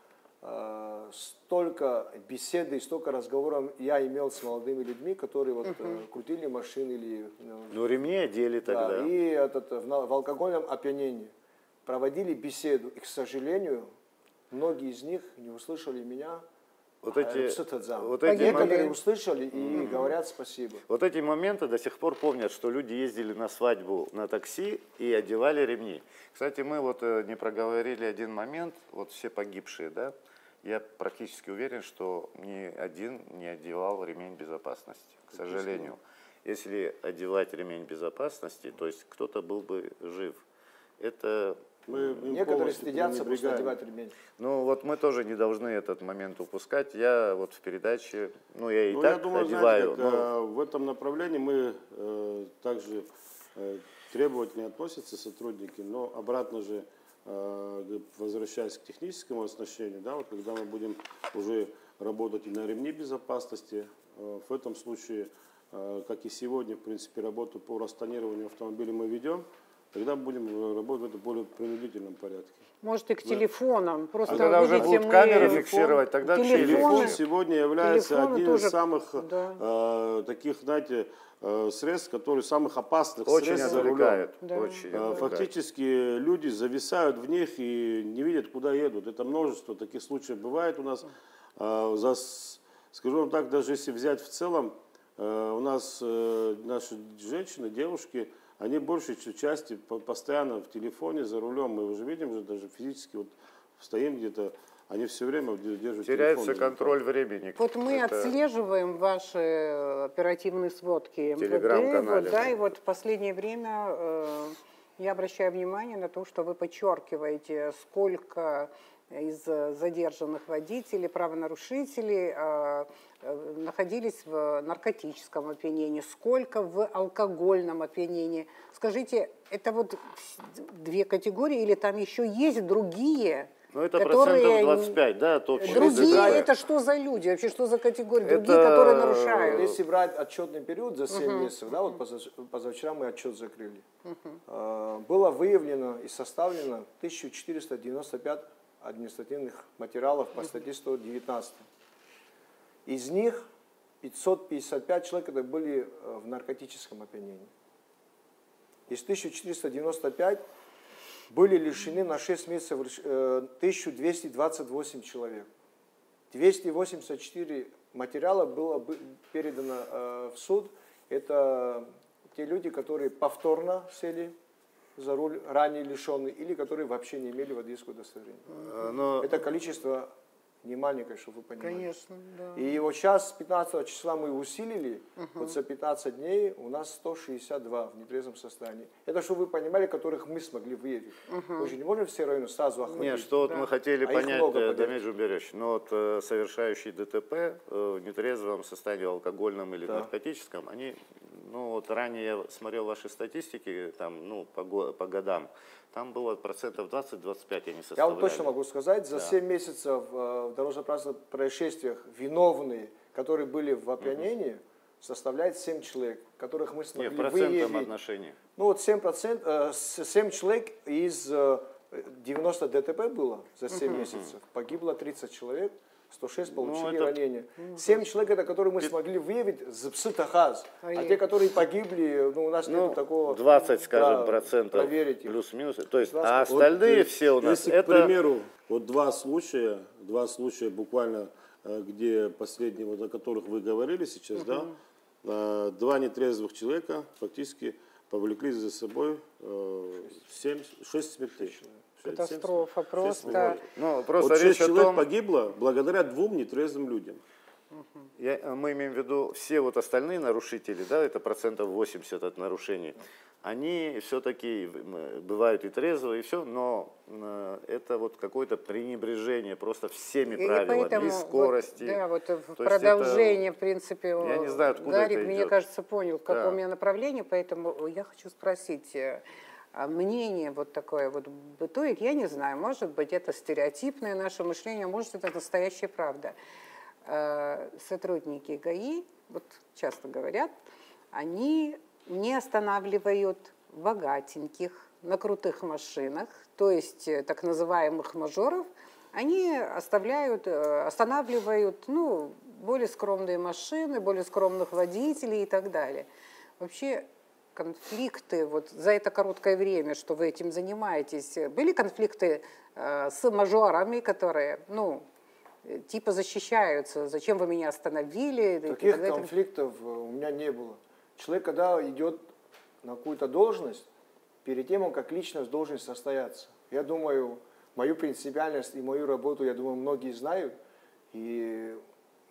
столько беседы и столько разговоров я имел с молодыми людьми, которые крутили машины или... ремни одели тогда. Да, и в алкогольном опьянении проводили беседу. И, к сожалению, многие из них не услышали меня. Некоторые моменты услышали и говорят спасибо. Вот эти моменты до сих пор помнят, что люди ездили на свадьбу на такси и одевали ремни. Кстати, мы не проговорили один момент, все погибшие, да, я практически уверен, что ни один не одевал ремень безопасности, к сожалению. Если одевать ремень безопасности, то есть кто-то был бы жив. Это... Некоторые стыдятся просто одевать ремень. Мы тоже не должны этот момент упускать. Я в передаче, я и я так думаю, одеваю. Знаете, в этом направлении мы также требовательно относятся сотрудники, но обратно же, возвращаясь к техническому оснащению, да, когда мы будем уже работать и на ремне безопасности, в этом случае, как и сегодня, в принципе, работу по растонированию автомобиля мы ведем, тогда будем работать в более принудительном порядке. Может, и к телефонам. Просто когда уже будут камеры фиксировать, тогда телефон сегодня является одним из тоже, самых таких, знаете, средств, которые самых опасных очень средств за рулем. отвлекает. Очень отвлекает. Фактически люди зависают в них и не видят, куда едут. Это множество таких случаев бывает у нас. Скажу вам так, даже если взять в целом, у нас наши женщины, девушки, они большей части постоянно в телефоне, за рулем. Мы уже видим, даже физически стоим где-то, они все время держат теряется телефон. контроль времени. Мы отслеживаем ваши оперативные сводки МВД. Телеграм-канале. И в последнее время я обращаю внимание на то, что вы подчеркиваете, сколько из задержанных водителей, правонарушителей находились в наркотическом опьянении, сколько в алкогольном опьянении. Скажите, это две категории или там еще есть другие Ну, это которые процентов 25, да, от общего другие, ДТП. это что за люди? Вообще, что за категории? Это- Другие, которые нарушают. Если брать отчетный период за 7 месяцев, да, вот позавчера мы отчет закрыли, было выявлено и составлено 1495 административных материалов по статье 119. Из них 555 человек это были в наркотическом опьянении. Из 1495 были лишены на 6 месяцев 1228 человек. 284 материала было передано в суд. Это те люди, которые повторно сели за руль, ранее лишенные, или которые вообще не имели водительского удостоверения. Но Это количество не маленькое, чтобы вы понимали. Конечно, да. И вот сейчас, с 15 числа мы усилили, вот за 15 дней у нас 162 в нетрезвом состоянии. Это, чтобы вы понимали, которых мы смогли выявить. Мы же не можем все районы сразу охватить. нет, что вот мы хотели А их понять, много, поверьте. Дамир Джумберович, но вот совершающие ДТП в нетрезвом состоянии, алкогольном или наркотическом, они, ну вот ранее я смотрел ваши статистики, там, ну, по годам, там было процентов 20-25 они составляли. Я вам точно могу сказать, за 7 месяцев в дорожно-транспортных происшествиях виновные, которые были в опьянении, составляет 7 человек, которых мы смогли Нет, в процентном выявить. отношении. Ну вот 7%, 7 человек из 90 ДТП было за 7 месяцев, погибло 30 человек, 106 получили это- ранения. 7 человек, это которые мы смогли выявить за психоз. А те, которые погибли, ну у нас нет такого... 20, скажем, да, процентов проверить их. плюс-минус. То есть, 20. а остальные Вот, все у нас если, это... к примеру, вот два случая буквально, где последние, вот, о которых вы говорили сейчас, да, два нетрезвых человека фактически повлекли за собой 6 смертей. Катастрофа просто. Ну, просто Вот 6 речь о человек том, погибло благодаря 2 нетрезвым людям. мы имеем в виду все вот остальные нарушители, да, это процентов 80 от нарушений, они все-таки бывают и трезвые, и все, но это вот какое-то пренебрежение просто всеми И правилами, поэтому и скорости. Вот, да, вот в есть продолжение, в принципе, я не знаю, откуда Гарик, это мне идет. кажется, понял, в каком Да. я направлении, поэтому я хочу спросить, мнение вот такое вот бытует, я не знаю, может быть, это стереотипное наше мышление, может, это настоящая правда. Сотрудники ГАИ, вот часто говорят, они не останавливают богатеньких на крутых машинах, то есть так называемых мажоров, они останавливают, ну, более скромные машины, более скромных водителей и так далее. Вообще конфликты вот за это короткое время, что вы этим занимаетесь, были конфликты с мажорами, которые, ну, типа защищаются, зачем вы меня остановили? Таких конфликтов у меня не было. Человек, когда идет на какую-то должность, перед тем, как личность должен состояться. Я думаю, мою принципиальность и мою работу, я думаю, многие знают. И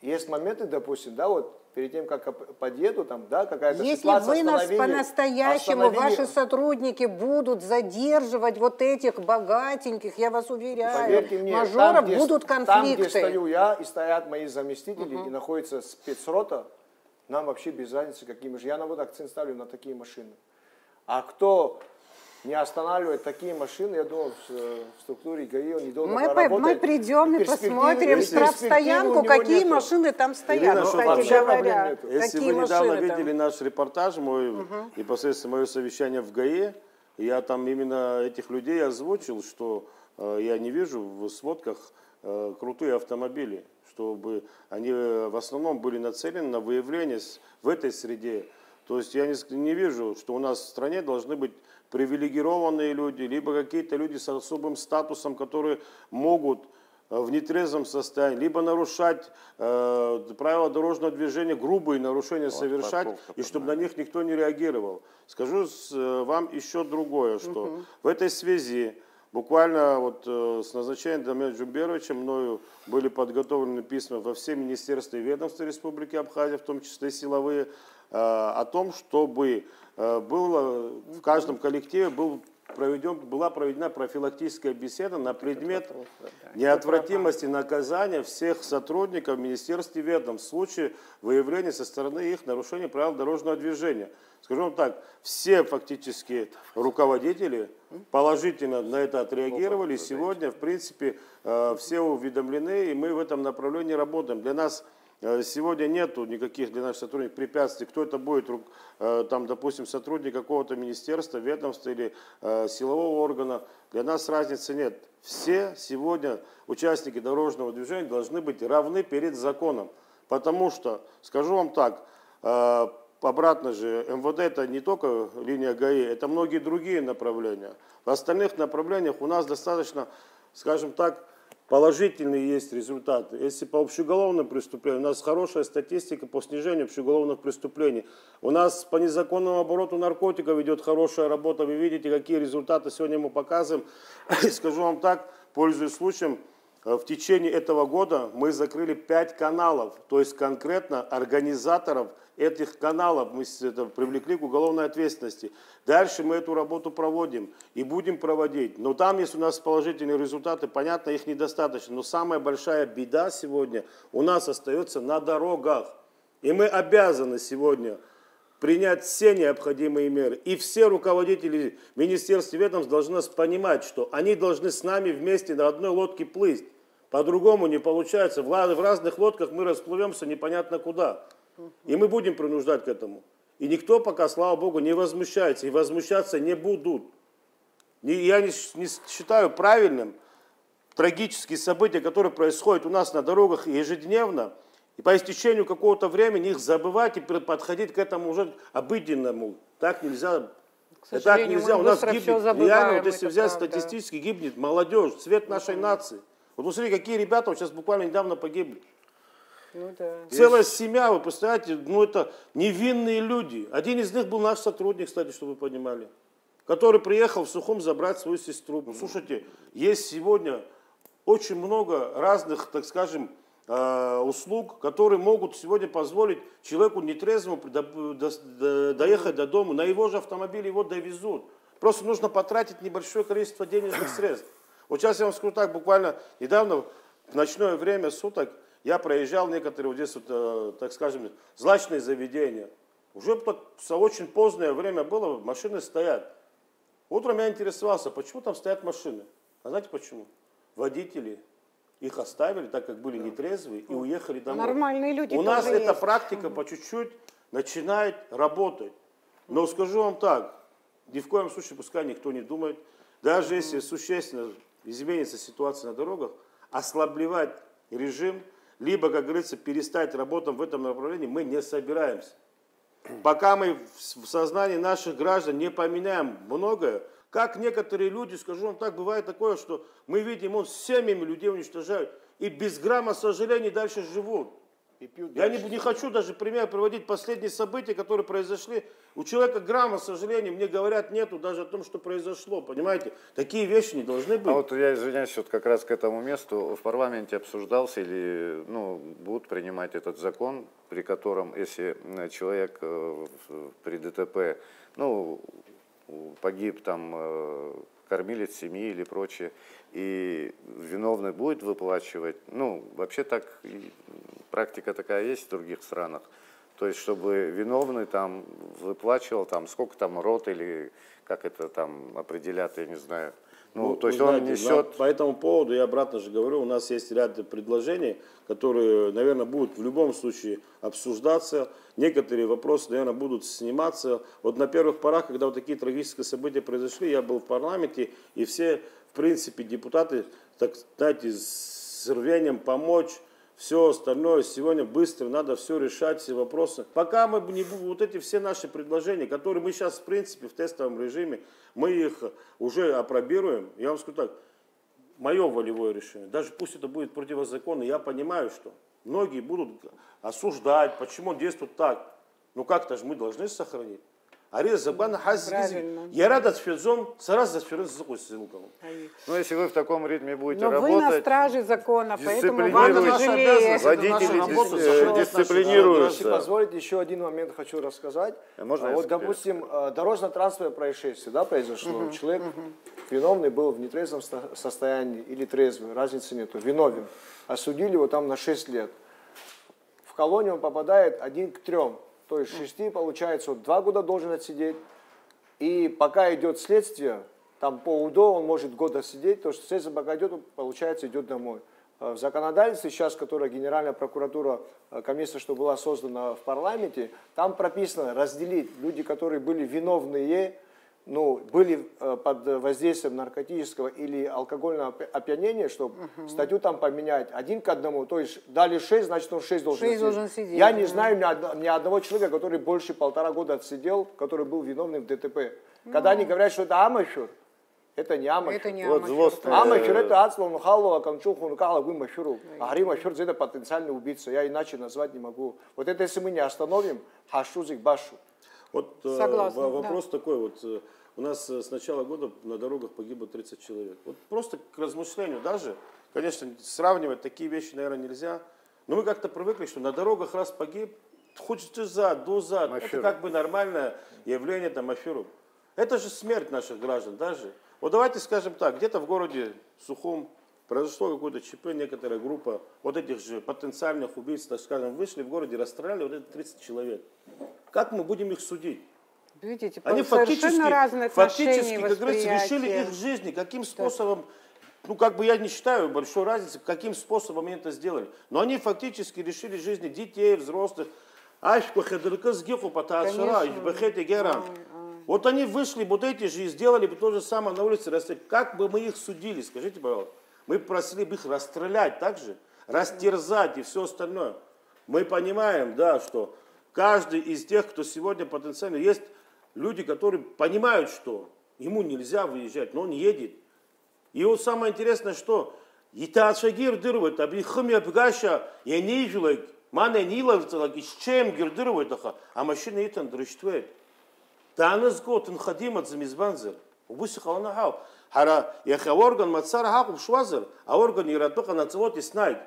есть моменты, допустим, да, вот перед тем, как подъеду, там, да, какая-то Если ситуация, вы нас по-настоящему, ваши сотрудники будут задерживать вот этих богатеньких, я вас уверяю, поверьте мне, мажоров будут Там, конфликты. где стою я, и стоят мои заместители, и находится спецрота, нам вообще без разницы, какие машины. Я вот акцент ставлю на такие машины. А кто не останавливает такие машины, я думаю, в структуре ГАИ он недолго проработает. Мы придем и посмотрим штрафстоянку, какие машины там стоят, Ирина, кстати вообще говоря. проблем нету. Если Какие вы недавно машины там? видели наш репортаж, непосредственно мое совещание в ГАИ, я там именно этих людей озвучил, что я не вижу в сводках крутые автомобили, чтобы они в основном были нацелены на выявление в этой среде. То есть я не вижу, что у нас в стране должны быть привилегированные люди, либо какие-то люди с особым статусом, которые могут в нетрезвом состоянии, либо нарушать правила дорожного движения, грубые нарушения совершать, и чтобы на них никто не реагировал. Скажу вам еще другое, что в этой связи буквально вот с назначением Дамира Джумберовича мною были подготовлены письма во все министерства и ведомства Республики Абхазия, в том числе силовые, о том, чтобы было в каждом коллективе был была проведена профилактическая беседа на предмет неотвратимости наказания всех сотрудников министерств и ведомств в случае выявления со стороны их нарушения правил дорожного движения. Скажем вам так, все фактически руководители положительно на это отреагировали. Сегодня, в принципе, все уведомлены, и мы в этом направлении работаем. Для нас сегодня нету никаких для наших сотрудников препятствий. Кто это будет, там, допустим, сотрудник какого-то министерства, ведомства или силового органа. Для нас разницы нет. Все сегодня участники дорожного движения должны быть равны перед законом. Потому что, скажу вам так, обратно же, МВД это не только линия ГАИ, это многие другие направления. В остальных направлениях у нас достаточно, скажем так, положительные есть результаты. Если по общеуголовным преступлениям, у нас хорошая статистика по снижению общеуголовных преступлений. У нас по незаконному обороту наркотиков идет хорошая работа. Вы видите, какие результаты сегодня мы показываем. Скажу вам так, пользуясь случаем, в течение этого года мы закрыли 5 каналов, то есть конкретно организаторов этих каналов мы привлекли к уголовной ответственности. Дальше мы эту работу проводим и будем проводить. Но там есть у нас положительные результаты, понятно, их недостаточно. Но самая большая беда сегодня у нас остается на дорогах. И мы обязаны сегодня принять все необходимые меры. И все руководители министерств и ведомств должны понимать, что они должны с нами вместе на одной лодке плыть. По-другому не получается. В разных лодках мы расплывемся непонятно куда. И мы будем принуждать к этому. И никто пока, слава Богу, не возмущается. И возмущаться не будут. Я не считаю правильным трагические события, которые происходят у нас на дорогах ежедневно. И по истечению какого-то времени их забывать и подходить к этому уже обыденному. Так нельзя. Так нельзя. У нас гибнет, реально, вот если взять статистически, гибнет молодежь, цвет нашей нации. Вот посмотрите, какие ребята вот сейчас буквально недавно погибли. Ну, да. Целая семья, вы представляете, ну это невинные люди. Один из них был наш сотрудник, кстати, чтобы вы понимали, который приехал в Сухум забрать свою сестру. Ну, слушайте, есть сегодня очень много разных, так скажем, услуг, которые могут сегодня позволить человеку нетрезвому доехать до дома. На его же автомобиле его довезут. Просто нужно потратить небольшое количество денежных средств. Вот сейчас я вам скажу так, буквально недавно, в ночное время суток, я проезжал некоторые вот здесь, вот, так скажем, злачные заведения. Уже очень позднее время было, машины стоят. Утром я интересовался, почему там стоят машины. А знаете почему? Водители их оставили, так как были нетрезвые, и уехали домой. Нормальные люди. У нас эта есть. практика по чуть-чуть начинает работать. Но скажу вам так, ни в коем случае пускай никто не думает, даже если существенно изменится ситуация на дорогах, ослабливать режим, либо, как говорится, перестать работать в этом направлении мы не собираемся. Пока мы в сознании наших граждан не поменяем многое, как некоторые люди, скажу вам так, бывает такое, что мы видим, он семьями людей уничтожают, и без грамма сожалений дальше живут. Я не хочу даже пример приводить последние события, которые произошли. У человека грамма сожалений, мне говорят, нету даже о том, что произошло. Понимаете? Такие вещи не должны быть. А вот я извиняюсь, вот как раз к этому месту в парламенте обсуждался или будут принимать этот закон, при котором, если человек при ДТП, погиб там кормилец семьи или прочее, и виновный будет выплачивать, вообще так, практика такая есть в других странах, то есть чтобы виновный там выплачивал там сколько там рот или как это там определят, я не знаю. То есть он несет... По этому поводу я обратно же говорю, у нас есть ряд предложений, которые, наверное, будут в любом случае обсуждаться. Некоторые вопросы, наверное, будут сниматься. Вот на первых порах, когда вот такие трагические события произошли, я был в парламенте, и все, в принципе, депутаты, так знаете, с рвением помочь, все остальное сегодня быстро, надо все решать, все вопросы. Пока мы не будем, вот эти все наши предложения, которые мы сейчас, в принципе, в тестовом режиме, мы их уже апробируем. Я вам скажу так, мое волевое решение, даже пусть это будет противозаконно, я понимаю, что многие будут осуждать, почему он действует так. Как-то же мы должны сохранить. Ари забан хаз Правильно. ярада цфезом сараз зашферез зукусилком. Ну, если вы в таком ритме будете Но вы на работать, страже закона, поэтому вам дисциплинируйте. тяжелее. Водители дисциплинируются. Если позволите, еще один момент хочу рассказать. Можно я Вот, скажу? допустим, дорожно-транспортное происшествие, да, произошло. Человек виновный был в нетрезвом состоянии или трезвый, разницы нету, виновен. Осудили его там на 6 лет. В колонию он попадает 1 к 3. То есть 6, получается, он 2 года должен отсидеть. И пока идет следствие, там по УДО он может год отсидеть, то что следствие пока идет, он, получается, идет домой. В законодательстве сейчас, которое Генеральная прокуратура, комиссия, что была создана в парламенте, там прописано разделить люди, которые были виновные, ну, были под воздействием наркотического или алкогольного опьянения, чтобы статью там поменять 1 к 1, то есть дали 6, значит он 6 должен сидеть. Я не знаю ни одного человека, который больше 1,5 года отсидел, который был виновным в ДТП. Когда они говорят, что это амашюр, это не амашюр. Это не Вот амашюр. злостные- Амашюр это ацлон халло, камчухун кала гуимашюру. А гри машюр это потенциальный убийца, я иначе назвать не могу. Вот это если мы не остановим, хашузик башу. Вот Согласна, вопрос такой вот. У нас с начала года на дорогах погибло 30 человек. Вот просто к размышлению даже, конечно, сравнивать такие вещи, наверное, нельзя. Но мы как-то привыкли, что на дорогах раз погиб, хоть ты зад, до зад. Это как бы нормальное явление там аферу. Это же смерть наших граждан даже. Вот давайте скажем так, где-то в городе Сухом произошло какое-то ЧП, некоторая группа вот этих же потенциальных убийц, так скажем, вышли в городе, расстреляли вот это 30 человек. Как мы будем их судить? Видите, Они совершенно разные отношения, как говорится, решили восприятия. их жизни. Каким способом, ну как бы я не считаю большой разницы, каким способом они это сделали. Но они фактически решили жизни детей, взрослых. Вот они вышли, вот эти же, и сделали бы то же самое на улице. Как бы мы их судили, скажите, пожалуйста. Мы просили бы их расстрелять также, растерзать и все остальное. Мы понимаем, да, что каждый из тех, кто сегодня потенциально, есть люди, которые понимают, что ему нельзя выезжать, но он едет. И вот самое интересное, что Иташагир дырвает, абихами абгаша, я не жилек, мане ниловцелак, и с чем гирдырвает, а машина итан дрыштвет. Танас год инхадимат замизбанзер. Убуси халанахау. Хара яха орган мацара хакуб швазер, а орган иратока на целот и снайд.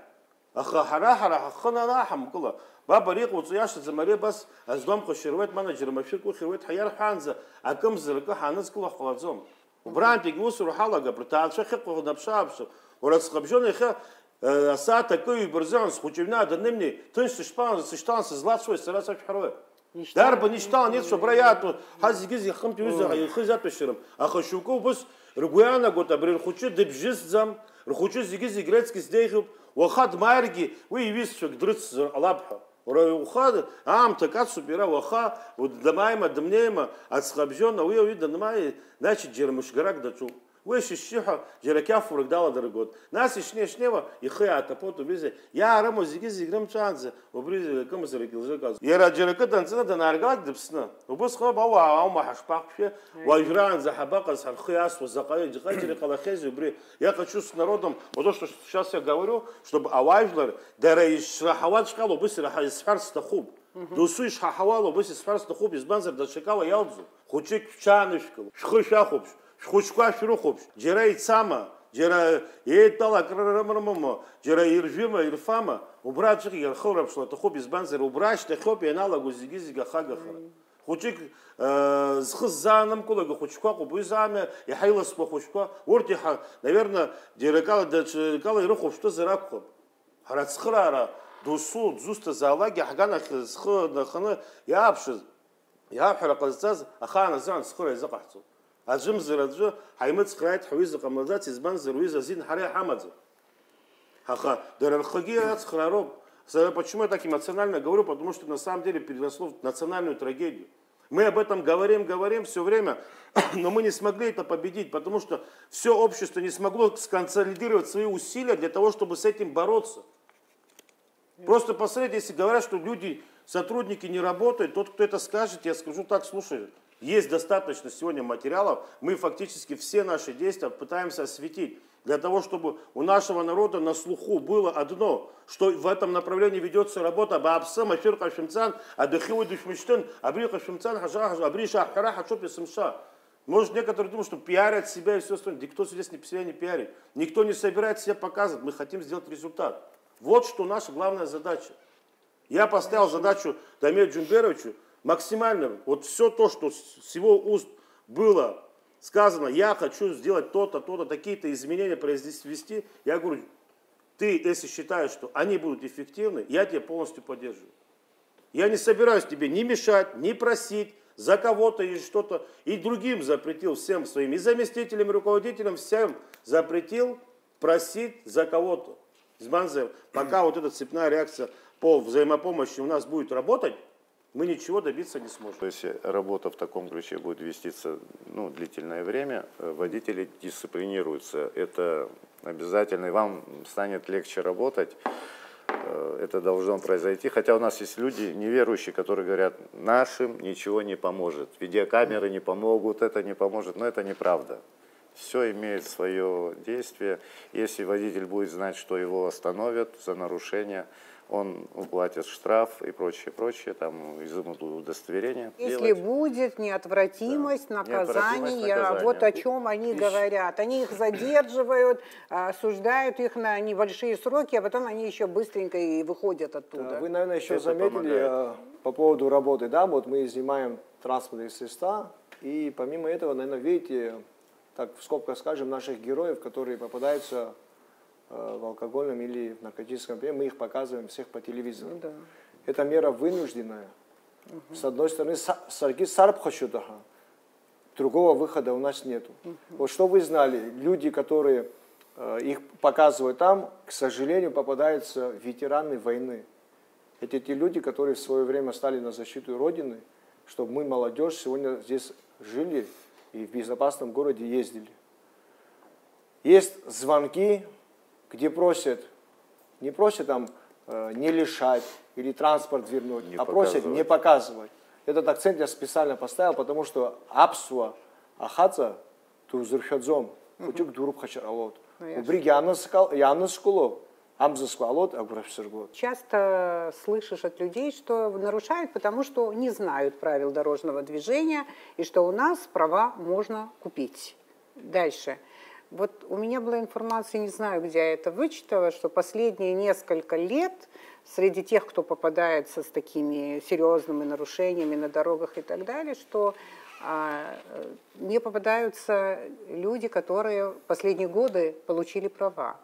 Аха хара хахана нахам кула. Баба рек вот яша замаре бас аздом хоширвет менеджер мафирку хирвет хаяр ханза, а кам зерка ханас кула хвазом. Убран тигусу рухалага, протаача хекку напшапшу. Урасхабжон яха аса такой берзан схучевна данемни, тынш шпан сыштан злат свой сараса харве. Дарба ништан нет, что браяту хазигиз яхам тюза хизат пеширам. Аха шуку бус ргуяна гот абрил хучу дебжиззам, рхучу зигиз грецкий здейхуб, вахад майрги, вы вис что дрыц алабха. Урахад амта кацу пира ваха, вот дамайма дамнейма отсхабжона, вы видно дамай, значит джермушгарак дачу. Вы шишиха джеракяфурак дала дорогот. Нас и шнева и хая тапоту бизе. Я рамо зигиз играм чанзе, обризе кому зарекил заказ. Я раджерака танцена да наргак дипсна. Убус хлоба ва ама хашпакше, вайран захабака с хаяс вазакая джихаджери калахези убри. Я хочу с народом, вот то, что сейчас я говорю, чтобы авайжлар дарай шрахават шкалу быс рахайсфарста хуб. Дусуй шахавалу быс сфарста хуб из банзар да шикала ялдзу. Хочек чанышкал. Шхышахуб. Шхучка шурухуб, джера и цама, джера и тала крамрамама, джера и ржима и рфама, убрать их я хораб что это хоб из банзера убрать, что хоб я налагу зигизига хагахара. Хочек с хзаном кулага хочка кубизами и хайлас по хочка, ортиха, наверное, джеракала и рухуб что за рабхоб. Харацхрара, дусу, дзуста залаги, хаганах схна хана, я обшиз, я обхраказаз, ахана зан схра изакахцу. Аджимзираджу, хаймыц храйт хвиза камазат избанзир уиза зин харе хамадзе. Хаха, дарархагират храроб. Почему я так эмоционально говорю? Потому что на самом деле переросло в национальную трагедию. Мы об этом говорим все время, но мы не смогли это победить, потому что все общество не смогло сконсолидировать свои усилия для того, чтобы с этим бороться. Просто посмотрите, если говорят, что люди, сотрудники не работают, тот, кто это скажет, я скажу так, слушай, есть достаточно сегодня материалов, мы фактически все наши действия пытаемся осветить. для того, чтобы у нашего народа на слуху было одно, что в этом направлении ведется работа. Может, некоторые думают, что пиарят себя и все остальное. Никто здесь себя не пиарит. Никто не собирает себя показывать. Мы хотим сделать результат. Вот что наша главная задача. Я поставил задачу Дамиру Джумберовичу максимально. Вот все то, что с его уст было сказано, я хочу сделать то-то, то-то, такие-то изменения произвести. Я говорю, ты, если считаешь, что они будут эффективны, я тебя полностью поддерживаю. Я не собираюсь тебе ни мешать, ни просить за кого-то или что-то. И другим запретил, всем своим, и заместителям, и руководителям, всем запретил просить за кого-то. Пока вот эта цепная реакция по взаимопомощи у нас будет работать, мы ничего добиться не сможем. Если работа в таком ключе будет вестись длительное время, водители дисциплинируются. Это обязательно, и вам станет легче работать. Это должно произойти. Хотя у нас есть люди неверующие, которые говорят, нашим ничего не поможет. Видеокамеры не помогут, это не поможет. Но это неправда. Все имеет свое действие. Если водитель будет знать, что его остановят за нарушение, он уплатит штраф и прочее, там изымут удостоверение. Если будет неотвратимость, наказания, вот о чем они говорят. Они их задерживают, осуждают их на небольшие сроки, а потом они еще быстренько и выходят оттуда. Вы, наверное, еще заметили по поводу работы, да, вот мы изымаем транспортные средства, и помимо этого, наверное, видите, так в скобках скажем, наших героев, которые попадаются в алкогольном или в наркотическом пьяном, мы их показываем всех по телевизору. Да. Это мера вынужденная. С одной стороны, другого выхода у нас нету. Вот что вы знали, люди, которые их показывают там, к сожалению, попадаются ветераны войны. Это те люди, которые в свое время стали на защиту Родины, чтобы мы, молодежь, сегодня здесь жили и в безопасном городе ездили. Есть звонки, где просят, не просят там не лишать или транспорт вернуть, а просят не показывать. Этот акцент я специально поставил, потому что абсуа ахаца тузурхадзом, кучук дуруп хачаралот. Убриг янус школу, амзаскуалот аграфсергот. Часто слышишь от людей, что нарушают, потому что не знают правил дорожного движения и что у нас права можно купить. Дальше. Вот у меня была информация, не знаю, где я это вычитала, что последние несколько лет среди тех, кто попадается с такими серьезными нарушениями на дорогах и так далее, что не попадаются люди, которые в последние годы получили права.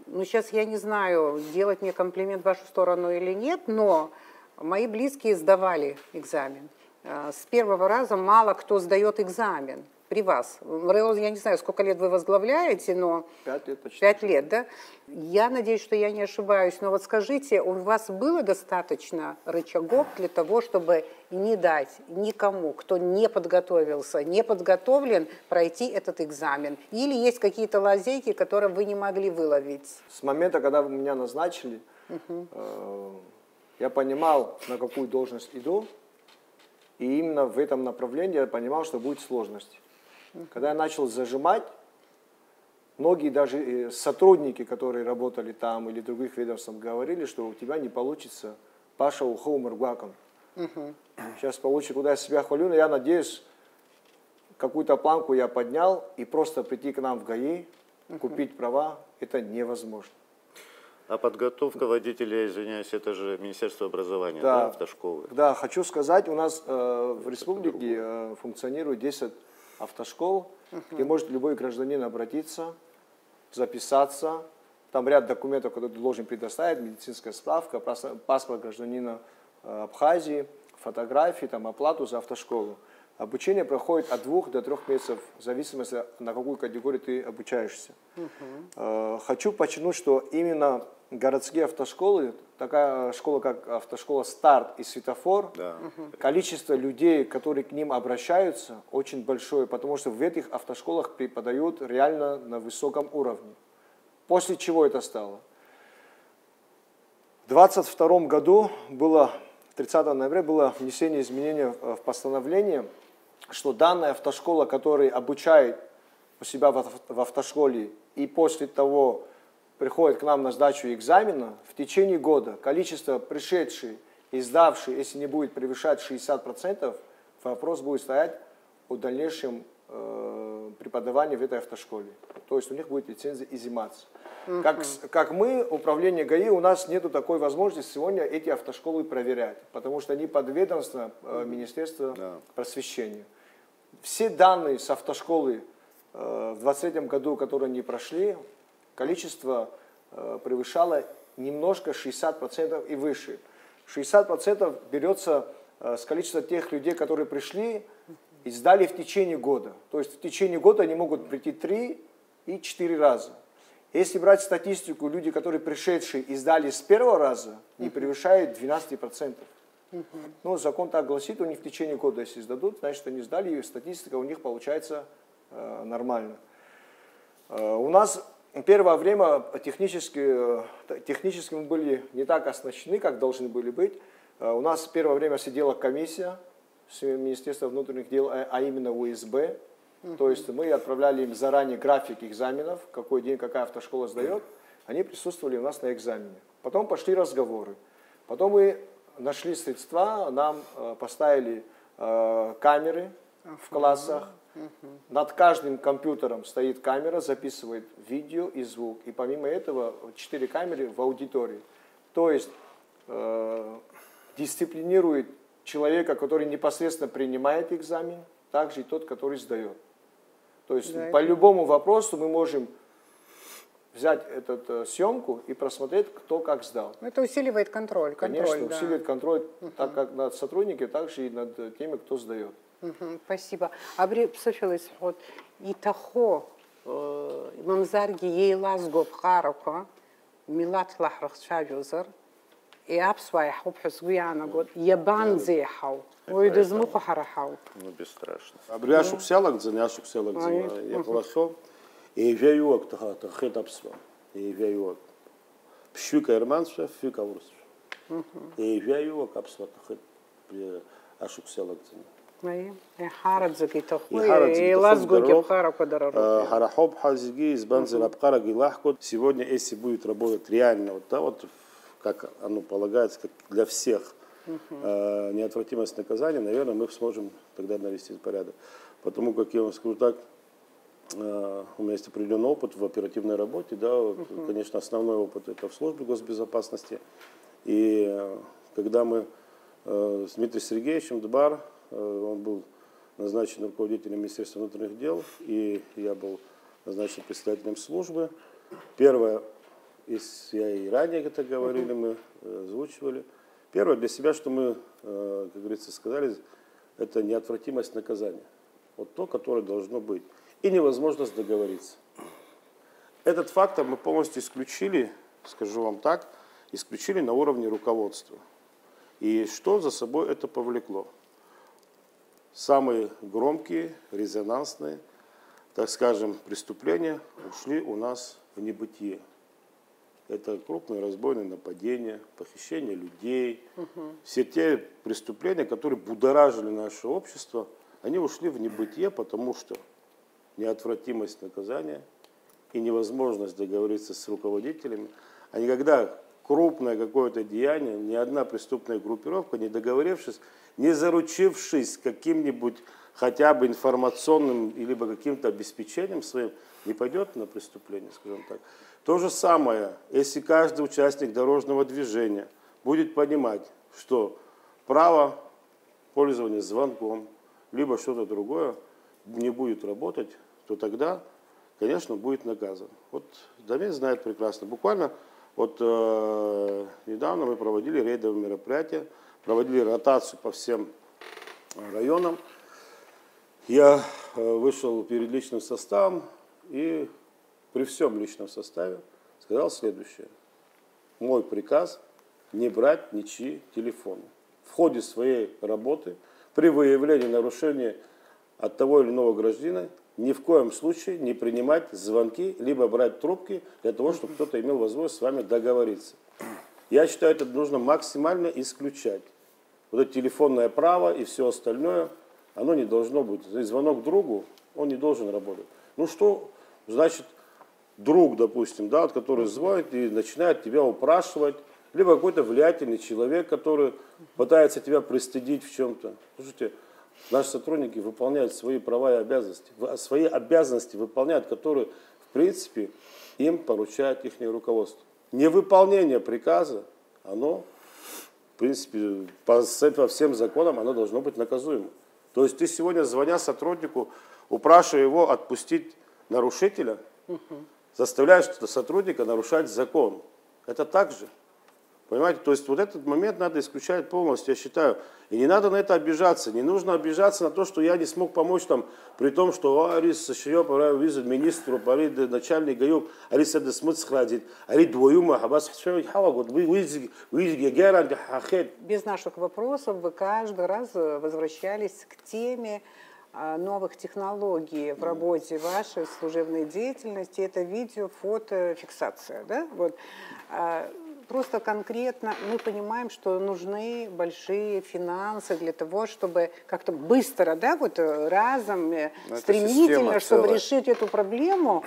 Ну, сейчас я не знаю, делать мне комплимент в вашу сторону или нет, но мои близкие сдавали экзамен. С первого раза мало кто сдает экзамен. При вас. Я не знаю, сколько лет вы возглавляете, но... 5 лет почти. 5 лет, да? Я надеюсь, что я не ошибаюсь, но вот скажите, у вас было достаточно рычагов для того, чтобы не дать никому, кто не подготовился, не подготовлен, пройти этот экзамен? Или есть какие-то лазейки, которые вы не могли выловить? С момента, когда вы меня назначили, я понимал, на какую должность иду, и именно в этом направлении я понимал, что будет сложность. Когда я начал зажимать, многие даже сотрудники, которые работали там или в других ведомствах, говорили, что у тебя не получится Паша уху мургаком. Сейчас получится, куда я себя хвалю, но я надеюсь, какую-то планку я поднял, и просто прийти к нам в ГАИ, купить права, это невозможно. А подготовка водителя, извиняюсь, это же Министерство образования, да, автошколы? Да, хочу сказать, у нас в республике функционирует 10 автошкол, где может любой гражданин обратиться, записаться. Там ряд документов, которые ты должен предоставить, медицинская справка, паспорт гражданина Абхазии, фотографии, там, оплату за автошколу. Обучение проходит от 2 до 3 месяцев, в зависимости, на какую категорию ты обучаешься. Хочу подчеркнуть, что именно городские автошколы, такая школа, как автошкола «Старт» и «Светофор», количество людей, которые к ним обращаются, очень большое, потому что в этих автошколах преподают реально на высоком уровне. После чего это стало? В 2022 году, 30 ноября, было внесение изменений в постановление, что данная автошкола, которая обучает у себя в автошколе и после того приходят к нам на сдачу экзамена, в течение года количество пришедших и сдавших, если не будет превышать 60%, вопрос будет стоять о дальнейшем преподавании в этой автошколе. То есть у них будет лицензия изыматься. Как мы, управление ГАИ, у нас нет такой возможности сегодня эти автошколы проверять, потому что они подведомственны Министерству просвещения. Все данные с автошколы в 2023 году, которые они прошли, количество превышало немножко 60% и выше. 60% берется с количества тех людей, которые пришли и сдали в течение года. То есть в течение года они могут прийти 3 и 4 раза. Если брать статистику, люди, которые пришедшие и сдали с первого раза, не превышают 12%. Но закон так гласит, у них в течение года, если сдадут, значит, они сдали, и статистика у них получается нормально. У нас первое время технически мы были не так оснащены, как должны были быть. У нас первое время сидела комиссия с Министерства внутренних дел, а именно УСБ. То есть мы отправляли им заранее график экзаменов, какой день какая автошкола сдает. Они присутствовали у нас на экзамене. Потом пошли разговоры. Потом мы нашли средства, нам поставили камеры в классах. Над каждым компьютером стоит камера, записывает видео и звук. И помимо этого 4 камеры в аудитории. То есть дисциплинирует человека, который непосредственно принимает экзамен, также и тот, который сдает. То есть по любому вопросу мы можем взять эту съемку и просмотреть, кто как сдал. Это усиливает контроль. Конечно, усиливает контроль так как над сотрудниками, так же и над теми, кто сдает. Спасибо. Абри псофилис вот и тахо мамзарги ейлаз гобхарако милат лахрах шавюзер и апсвай хубхусгуяна год ябан зехау ойдызмуху харахау. Ну, бесстрашно. Абриашук сялагдзен, яшук сялагдзен, я плохо. И вяюак тахет апсва. И вяюак. Пшюка ирмансва, фюка урсва. И вяюак апсва тахет ашук сялагдзен. Харахоб хазиги из банзера абхараги лахкот. Сегодня, если будет работать реально, вот как оно полагается, как для всех, неотвратимость наказания, наверное, мы сможем тогда навести порядок. Потому как я вам скажу так, у меня есть определенный опыт в оперативной работе, да, вот, конечно, основной опыт это в службе госбезопасности. И когда мы с Дмитрием Сергеевичем Дбар, он был назначен руководителем Министерства внутренних дел, и я был назначен председателем службы. Первое, я и ранее это говорили, мы озвучивали. Первое для себя, что мы, как говорится, сказали, это неотвратимость наказания. Вот то, которое должно быть. И невозможность договориться. Этот фактор мы полностью исключили, скажу вам так, исключили на уровне руководства. И что за собой это повлекло? Самые громкие, резонансные, так скажем, преступления ушли у нас в небытие. Это крупные разбойные нападения, похищение людей. Все те преступления, которые будоражили наше общество, они ушли в небытие, потому что неотвратимость наказания и невозможность договориться с руководителями, а никогда крупное какое-то деяние, ни одна преступная группировка, не договорившись, не заручившись каким-нибудь хотя бы информационным либо каким-то обеспечением своим, не пойдет на преступление, скажем так. То же самое, если каждый участник дорожного движения будет понимать, что право пользования звонком, либо что-то другое не будет работать, то тогда, конечно, будет наказан. Вот Дамир знает прекрасно. Буквально вот недавно мы проводили рейдовые мероприятия, проводили ротацию по всем районам. Я вышел перед личным составом и при всем личном составе сказал следующее. Мой приказ не брать ничьи телефоны. В ходе своей работы при выявлении нарушения от того или иного гражданина ни в коем случае не принимать звонки, либо брать трубки для того, чтобы кто-то имел возможность с вами договориться. Я считаю, это нужно максимально исключать. Вот это телефонное право и все остальное, оно не должно быть. Звонок другу, он не должен работать. Ну что, значит, друг, допустим, да, вот, который звонит и начинает тебя упрашивать, либо какой-то влиятельный человек, который пытается тебя пристыдить в чем-то. Слушайте, наши сотрудники выполняют свои права и обязанности, свои обязанности выполняют, которые, в принципе, им поручает их руководство. Невыполнение приказа, оно, в принципе, по всем законам, оно должно быть наказуемо. То есть ты сегодня, звоня сотруднику, упрашивая его отпустить нарушителя, заставляешь сотрудника нарушать закон. Это так же. Понимаете, то есть вот этот момент надо исключать полностью, я считаю. И не надо на это обижаться. Не нужно обижаться на то, что я не смог помочь там, при том, что Арис Сашиё визит министру, начальник ГАЮ, Арис это смысл хладит, Арис двоюма, Хабас Без наших вопросов вы каждый раз возвращались к теме новых технологий в работе вашей служебной деятельности. Это видео, фото, фиксация. Да? Вот. Просто конкретно мы понимаем, что нужны большие финансы для того, чтобы как-то быстро, да, вот разом, стремительно, чтобы решить эту проблему,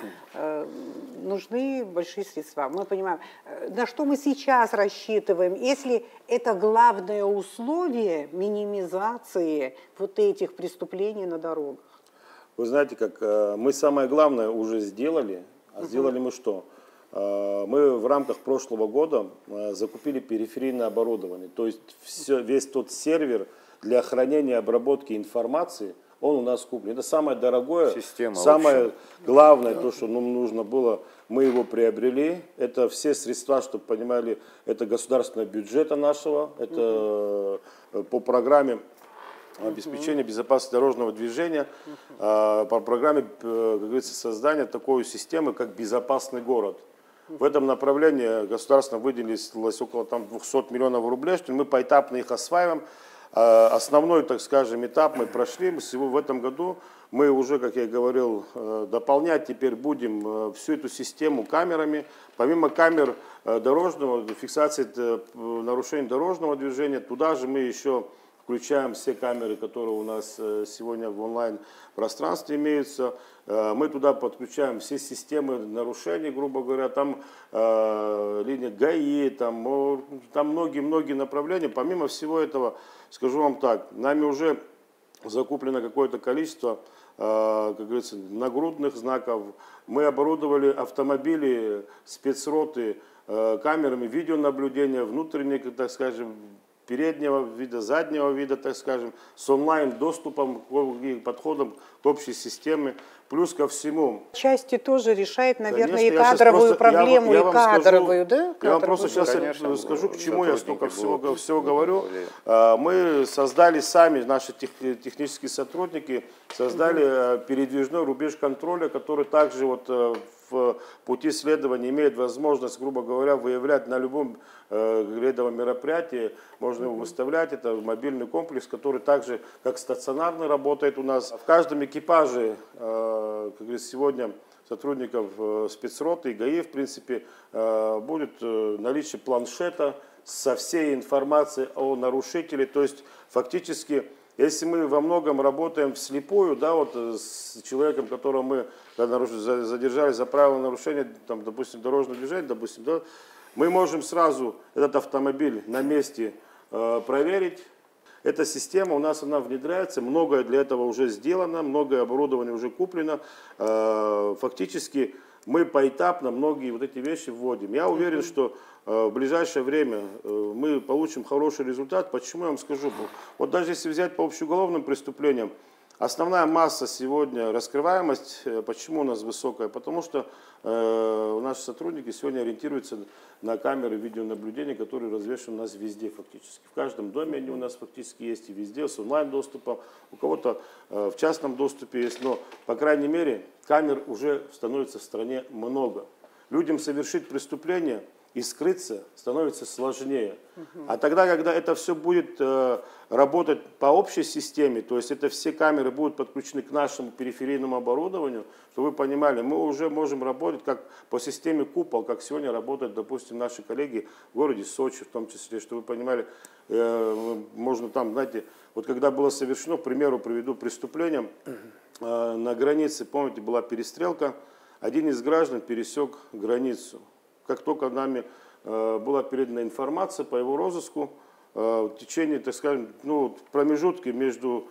нужны большие средства. Мы понимаем, на что мы сейчас рассчитываем, если это главное условие минимизации вот этих преступлений на дорогах. Вы знаете, как мы самое главное уже сделали, а сделали мы что? Мы в рамках прошлого года закупили периферийное оборудование, то есть весь тот сервер для хранения и обработки информации, он у нас куплен. Это самое дорогое, самое главное, то, что нам нужно было, мы его приобрели. Это все средства, чтобы понимали, это государственного бюджета нашего, это по программе обеспечения безопасности дорожного движения, по программе, как говорится, создания такой системы, как «Безопасный город». В этом направлении государство выделилось около 200 миллионов рублей, что мы поэтапно их осваиваем. Основной, так скажем, этап мы прошли. В этом году мы уже, как я и говорил, дополнять теперь будем всю эту систему камерами. Помимо камер дорожного, фиксации нарушений дорожного движения, туда же мы еще включаем все камеры, которые у нас сегодня в онлайн-пространстве имеются. Мы туда подключаем все системы нарушений, грубо говоря, там линия ГАИ, там многие-многие направления. Помимо всего этого, скажу вам так, нами уже закуплено какое-то количество, как говорится, нагрудных знаков. Мы оборудовали автомобили, спецроты камерами видеонаблюдения, внутренней, так скажем, переднего вида, заднего вида, так скажем, с онлайн-доступом и подходом к общей системе. Плюс ко всему. Части тоже решает, наверное, конечно, и кадровую проблему, и кадровую, да? Я вам просто сейчас скажу, к чему я столько всего говорю. Мы создали сами, наши технические сотрудники, создали передвижной рубеж контроля, который также вот в пути следования имеет возможность, грубо говоря, выявлять на любом рейдовом мероприятии, можно его выставлять. Это мобильный комплекс, который также как стационарный работает у нас. В каждом экипаже, как говорится, сегодня сотрудников спецроты и ГАИ, в принципе, будет наличие планшета со всей информацией о нарушителе. То есть фактически, если мы во многом работаем вслепую, да, вот с человеком, которого мы задержали за правонарушение, там, допустим, дорожного движения, допустим, да, мы можем сразу этот автомобиль на месте проверить. Эта система у нас она внедряется, многое для этого уже сделано, многое оборудование уже куплено. Фактически мы поэтапно многие вот эти вещи вводим. Я уверен, что в ближайшее время мы получим хороший результат. Почему я вам скажу? Вот даже если взять по общеуголовным преступлениям, основная масса сегодня, раскрываемость, почему у нас высокая? Потому что наши сотрудники сегодня ориентируются на камеры видеонаблюдения, которые развешаны у нас везде фактически. В каждом доме они у нас фактически есть и везде, с онлайн-доступом, у кого-то в частном доступе есть, но, по крайней мере, камер уже становится в стране много. Людям совершить преступление и скрыться становится сложнее. А тогда, когда это все будет работать по общей системе, то есть это все камеры будут подключены к нашему периферийному оборудованию, чтобы вы понимали, мы уже можем работать как по системе купол, как сегодня работают, допустим, наши коллеги в городе Сочи в том числе, чтобы вы понимали, можно там, знаете, вот когда было совершено, к примеру, приведу преступление, на границе, помните, была перестрелка, один из граждан пересек границу. Как только нами была передана информация по его розыску, в течение, так скажем, промежутки между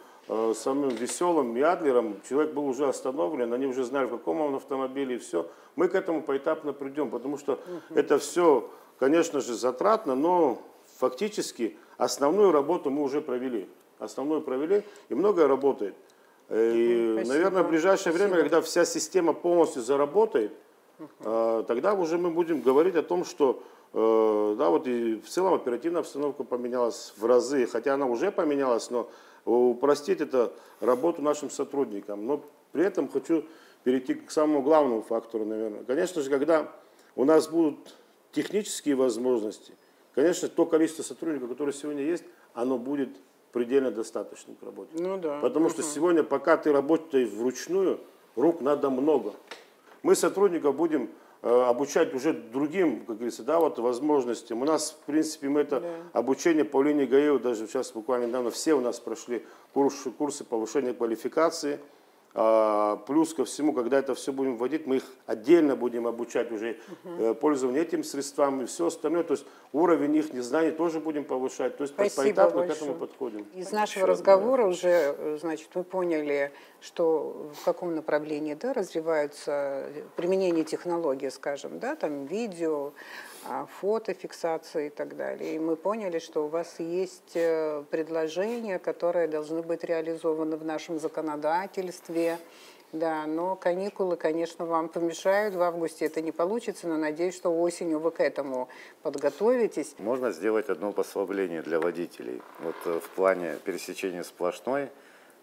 самым Веселым и Адлером человек был уже остановлен, они уже знали, в каком он автомобиле, и все. Мы к этому поэтапно придем, потому что это все, конечно же, затратно, но фактически основную работу мы уже провели. Основную провели, и многое работает. И, наверное, в ближайшее время, когда вся система полностью заработает, тогда уже мы будем говорить о том, что да, вот и в целом оперативная обстановка поменялась в разы, хотя она уже поменялась, но упростить это работу нашим сотрудникам. Но при этом хочу перейти к самому главному фактору, наверное. Конечно же, когда у нас будут технические возможности, конечно, то количество сотрудников, которое сегодня есть, оно будет предельно достаточным к работе. Ну, да. Потому что сегодня, пока ты работаешь вручную, рук надо много. Мы сотрудников будем обучать уже другим, как говорится, да, вот возможностям. У нас, в принципе, мы это обучение по линии ГАИ, даже сейчас буквально недавно все у нас прошли курсы повышения квалификации. Плюс ко всему, когда это все будем вводить, мы их отдельно будем обучать уже пользованию этим средствам и все остальное. То есть уровень их знаний тоже будем повышать. То есть поэтапно к этому подходим. Из нашего разговора уже, значит, мы поняли, что в каком направлении, да, развиваются применение технологий, скажем, да, там видео, фотофиксации и так далее. И мы поняли, что у вас есть предложения, которые должны быть реализованы в нашем законодательстве. Да, но каникулы, конечно, вам помешают. В августе это не получится, но надеюсь, что осенью вы к этому подготовитесь. Можно сделать одно послабление для водителей. Вот в плане пересечения сплошной,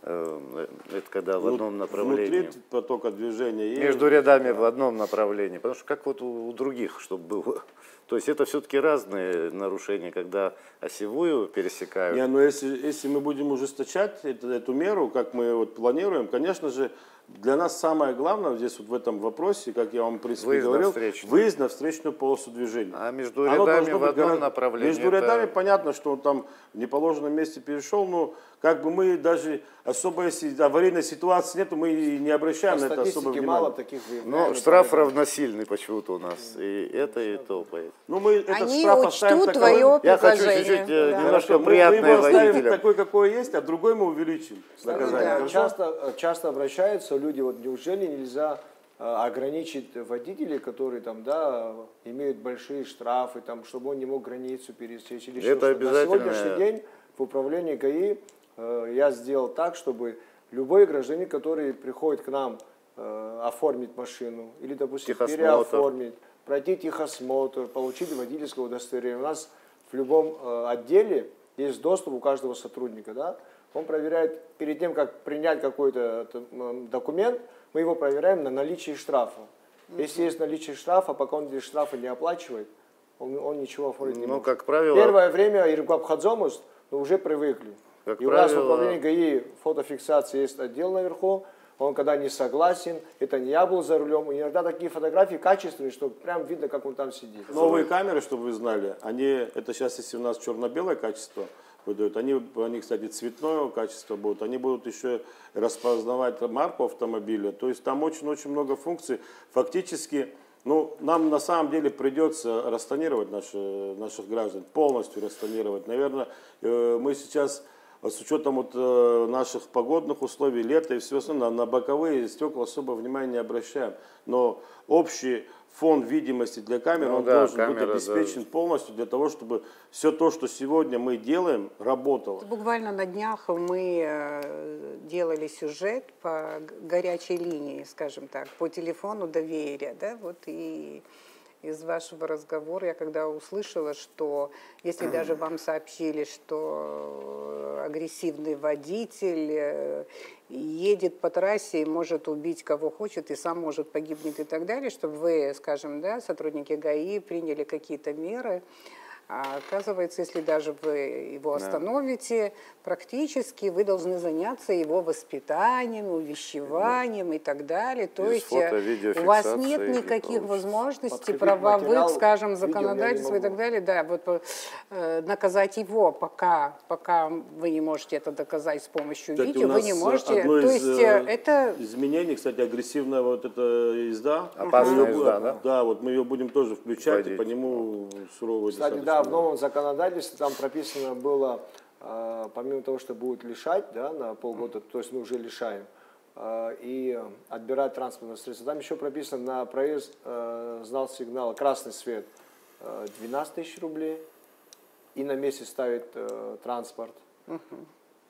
это когда в одном направлении. Внутри потока движения. Между рядами в одном направлении. Потому что как вот у других, чтобы было. То есть это все-таки разные нарушения, когда осевую пересекают. Не, но если мы будем ужесточать эту меру, как мы вот планируем, конечно же, для нас самое главное здесь вот в этом вопросе, как я вам в принципе говорил, выезд на встречную полосу движения. А между рядами в одном направлении. Между рядами понятно, что он там в неположенном месте перешел, но как бы мы даже особо, если аварийной ситуации нет, мы не обращаем на это особо внимания. Мало таких но штраф равносильный почему-то у нас. И это, и то. Ну, мы этот Они штраф учтут твое Я хочу предложение. чуть-чуть Да. немножко мы приятное его оставим водителям. такой, какой есть, а другой мы увеличим. Наказание. Часто обращаются люди, вот неужели нельзя ограничить водителей, которые там, да, имеют большие штрафы, там, чтобы он не мог границу пересечь или Это что-то. На сегодняшний день в управлении ГАИ я сделал так, чтобы любой гражданин, который приходит к нам оформить машину или, допустим, переоформить, пройти техосмотр, получить водительское удостоверение. У нас в любом отделе есть доступ у каждого сотрудника, да? Он проверяет, перед тем, как принять какой-то документ, мы его проверяем на наличие штрафа. Если есть наличие штрафа, пока он эти штрафы не оплачивает, он ничего оформить не может. Как правило, Первое время Иргуабхадзомус уже привыкли. И у нас в управлении ГАИ фотофиксации есть отдел наверху. Он когда не согласен, это не я был за рулем. Иногда такие фотографии качественные, что прям видно, как он там сидит. Новые камеры, чтобы вы знали, это сейчас, если у нас черно-белое качество выдают, они, кстати, цветное качество будут, они будут еще распознавать марку автомобиля. То есть там очень-очень много функций. Фактически, нам на самом деле придется рассканировать наших граждан, полностью рассканировать. Наверное, мы сейчас с учетом наших погодных условий, лета и всего остального, на боковые стекла особо внимания не обращаем. Но общий фон видимости для камер, он должен быть обеспечен полностью для того, чтобы все то, что сегодня мы делаем, работало. Буквально на днях мы делали сюжет по горячей линии, скажем так, по телефону доверия, да, вот и из вашего разговора я когда услышала, что если даже вам сообщили, что агрессивный водитель едет по трассе и может убить кого хочет, и сам может погибнуть и так далее, чтобы вы, скажем, да, сотрудники ГАИ приняли какие-то меры. А оказывается, если даже вы его остановите, практически вы должны заняться его воспитанием, увещеванием и так далее. То Без есть фото, у вас нет видеофиксации не никаких получится. возможностей Подкрепить правовых, материал, скажем, видео я не законодательства и так могу. далее. Да, вот наказать его, пока вы не можете это доказать с помощью Кстати, видео, у вы нас не можете. одно То из есть это изменений, кстати, агрессивная вот эта езда. Опасная Мы её езда, будем- да? Да, вот мы ее будем тоже включать, и Вводить. по нему суровые Кстати, достаточно. да, в новом законодательстве там прописано было, помимо того, что будет лишать, да, на полгода, то есть мы уже лишаем, и отбирать транспортное средство. Там еще прописано на проезд знак сигнала красный свет 12 тысяч рублей, и на месте ставит транспорт.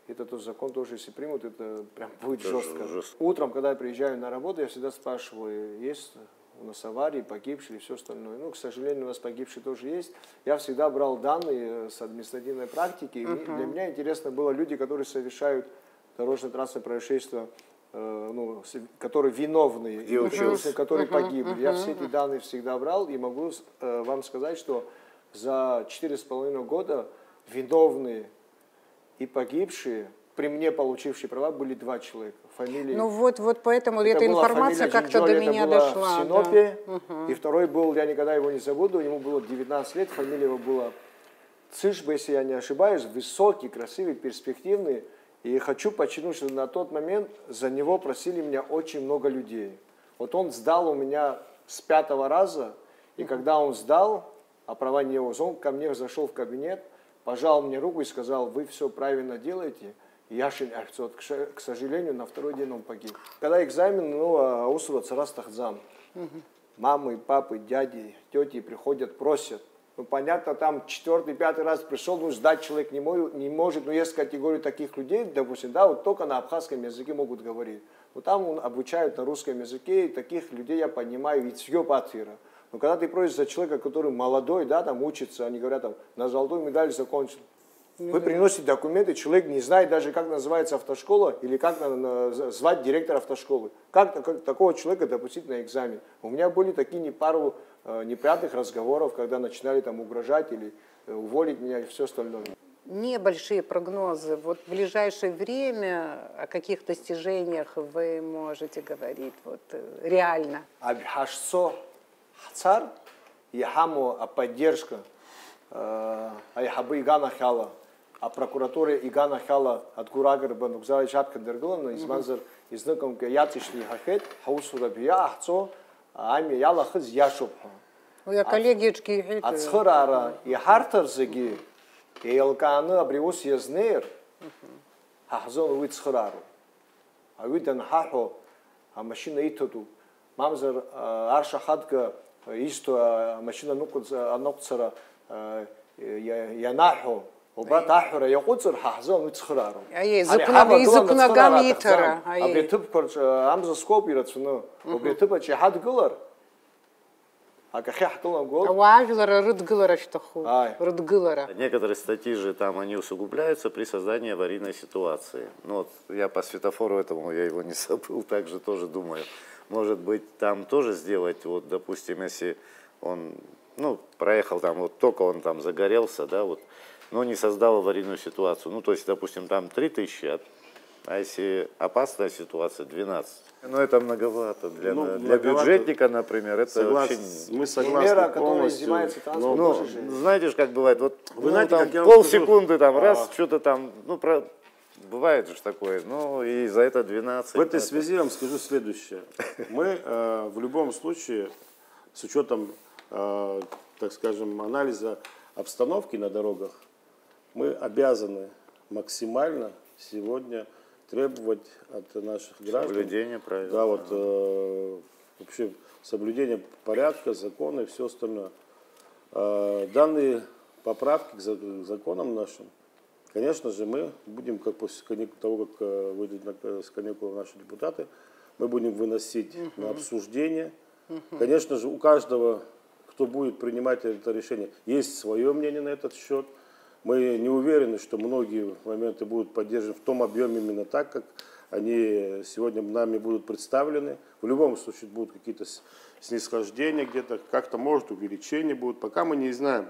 Это тот закон тоже, если примут, это прям будет жестко. Утром, когда я приезжаю на работу, я всегда спрашиваю, есть у нас аварии, погибшие и все остальное. Ну, к сожалению, у нас погибшие тоже есть. Я всегда брал данные с административной практики. И для меня интересно было люди, которые совершают дорожно-транспортное происшествие, которые виновные, и учился, которые погибли. Я все эти данные всегда брал и могу вам сказать, что за 4,5 года виновные и погибшие, при мне получившие права, были 2 человека. Фамилии. ну вот поэтому Это эта была информация фамилия как-то до Джинджоли, меня это было дошла. в Синопе. И второй был, я никогда его не забуду, ему было 19 лет, фамилия его была Цишба, если я не ошибаюсь, высокий, красивый, перспективный. И хочу подчеркнуть, что на тот момент за него просили меня очень много людей. Вот он сдал у меня с 5-го раза, и когда он сдал, а права не его, он ко мне зашел в кабинет, пожал мне руку и сказал, вы все правильно делаете. Яшин Ахцот, к сожалению, на второй день он погиб. Когда экзамен, Аусура Царастахзам. Мамы, папы, дяди, тети приходят, просят. Ну, понятно, там 4-й, 5-й раз пришел, ну, сдать человек не может, но есть категория таких людей, допустим, да, вот только на абхазском языке могут говорить. Вот там обучают на русском языке, и таких людей я понимаю, ведь все патфира. Но когда ты просишь за человека, который молодой, да, там учится, они говорят, там, на золотую медаль закончил. Вы приносите документы, человек не знает даже, как называется автошкола или как звать директора автошколы. Как такого человека допустить на экзамен? У меня были такие пару неприятных разговоров, когда начинали там угрожать или уволить меня и все остальное. Небольшие прогнозы. Вот в ближайшее время о каких достижениях вы можете говорить вот, реально? Абхашцо хацар, яхамо поддержка, айхабы игана хала. А прокуратура Игана Хала от Гурагар Банукзара Чапка Дерглана из Манзар из Нуком Ятишли Хахет, Хаусура Бия Ахцо, Ами Яла Хыз Яшупха. Я коллегички. От Схарара и Хартарзаги, и Элкана Абриус Язнер, Хахзон Уит Схарару. А Уидан Хахо, а машина Итоту, Мамзар Арша Хадка, Исто машина Нукцара Янахо. وبرات أحرى يقصر حزام يتخرارو. أيه زكنا قام يترى. أبيتب كرش أمز سكوب يرتسنو. وبيتب شيء حد قلر. هكذا حكلنا قول. وعجلر رد قلر اشتخو. رد قلر. Некоторые статьи же там они усугубляются при создании аварийной ситуации. Ну вот я по светофору этому я его не забыл, также тоже думаю. Может быть там тоже сделать, вот допустим, если он, ну проехал там, вот только он там загорелся, да, вот. Но не создал аварийную ситуацию. Ну, то есть, допустим, там 3000, а если опасная ситуация, 12. Но это многовато. Для бюджетника, например, это вообще... Мы согласны мера, полностью. Ну, знаете же, как бывает, вот вы знаете, там, как я полсекунды там, раз, что-то там, ну, бывает же такое, ну, и за это 12. В этой связи я вам скажу следующее. Мы в любом случае, с учетом, так скажем, анализа обстановки на дорогах, мы обязаны максимально сегодня требовать от наших граждан соблюдение правил. Да, вот вообще соблюдение порядка, закона и все остальное. Данные поправки к законам нашим, конечно же, мы будем, как после того, как выйдут с каникул наши депутаты, мы будем выносить на обсуждение. Конечно же, у каждого, кто будет принимать это решение, есть свое мнение на этот счет. Мы не уверены, что многие моменты будут поддержаны в том объеме именно так, как они сегодня нами будут представлены. В любом случае будут какие-то снисхождения где-то, как-то может увеличение будут. Пока мы не знаем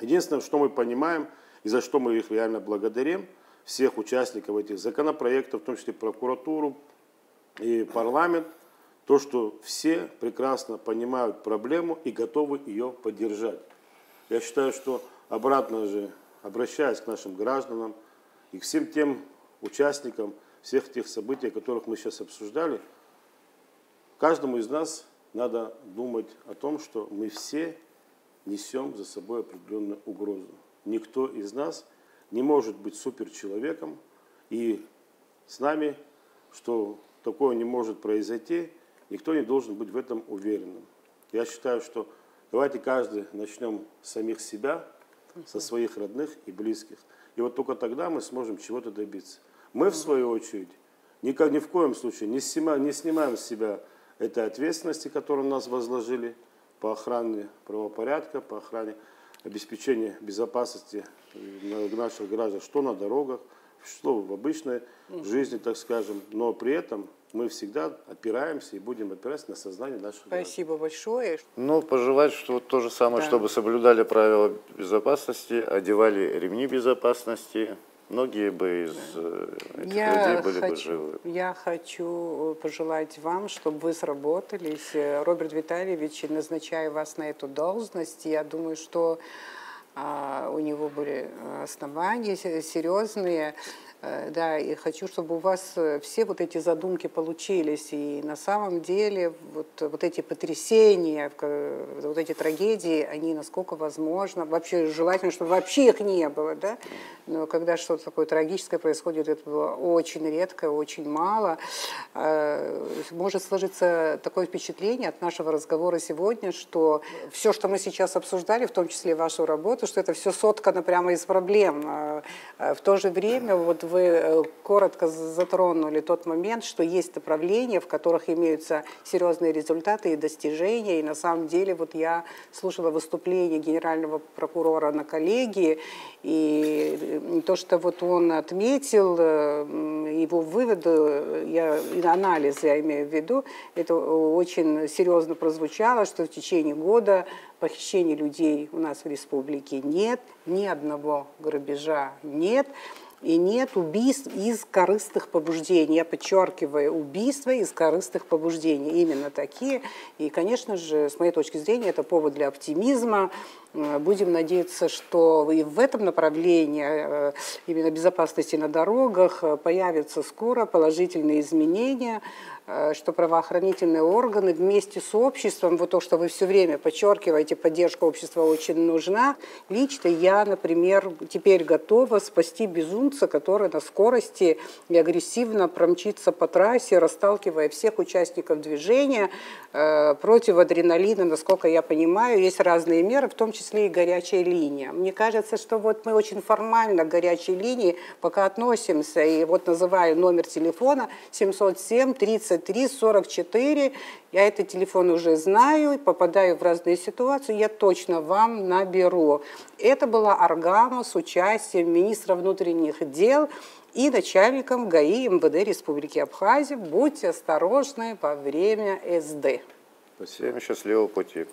Единственное, что мы понимаем и за что мы их реально благодарим, всех участников этих законопроектов, в том числе прокуратуру и парламент, то, что все прекрасно понимают проблему и готовы ее поддержать. Я считаю, что обратно же, обращаясь к нашим гражданам и к всем тем участникам всех тех событий, которых мы сейчас обсуждали, каждому из нас надо думать о том, что мы все несем за собой определенную угрозу. Никто из нас не может быть суперчеловеком, и с нами, что такое не может произойти, никто не должен быть в этом уверенным. Я считаю, что давайте каждый начнем с самих себя, со своих родных и близких. И вот только тогда мы сможем чего-то добиться. Мы, в свою очередь, ни в коем случае не снимаем с себя этой ответственности, которую нас возложили по охране правопорядка, по охране обеспечения безопасности наших граждан, что на дорогах, что в обычной жизни, так скажем. Но при этом мы всегда опираемся и будем опираться на сознание наших граждан. Спасибо большое. Ну, пожелать, что то же самое, Да. чтобы соблюдали правила безопасности, одевали ремни безопасности. Многие бы из этих людей были бы живы. Я хочу пожелать вам, чтобы вы сработались. Роберт Витальевич, назначая вас на эту должность, я думаю, что у него были основания серьезные. Да, и хочу, чтобы у вас все вот эти задумки получились. И на самом деле вот эти потрясения, вот эти трагедии, они насколько возможно, вообще желательно, чтобы вообще их не было, да? Но когда что-то такое трагическое происходит, это было очень редко, очень мало. Может сложиться такое впечатление от нашего разговора сегодня, что все, что мы сейчас обсуждали, в том числе вашу работу, что это все соткано прямо из проблем. В то же время вот вы коротко затронули тот момент, что есть направления, в которых имеются серьезные результаты и достижения. И на самом деле вот я слушала выступление генерального прокурора на коллегии, и то, что вот он отметил, его выводы, анализ я имею в виду, это очень серьезно прозвучало, что в течение года похищений людей у нас в республике нет, ни одного грабежа нет. И нет убийств из корыстных побуждений. Я подчеркиваю, убийства из корыстных побуждений. Именно такие. И, конечно же, с моей точки зрения, это повод для оптимизма. Будем надеяться, что и в этом направлении, именно безопасности на дорогах, появятся скоро положительные изменения, что правоохранительные органы вместе с обществом, вот то, что вы все время подчеркиваете, поддержка общества очень нужна. Лично я, например, теперь готова спасти безумца, который на скорости и агрессивно промчится по трассе, расталкивая всех участников движения. Против адреналина, насколько я понимаю, есть разные меры, в том числе и горячая линия. Мне кажется, что вот мы очень формально к горячей линии пока относимся, и вот называю номер телефона 707-33-44. Я этот телефон уже знаю, попадаю в разные ситуации, я точно вам наберу. Это была Аргама с участием министра внутренних дел и начальником ГАИ МВД Республики Абхазия. Будьте осторожны во время СД. Всем счастливого пути.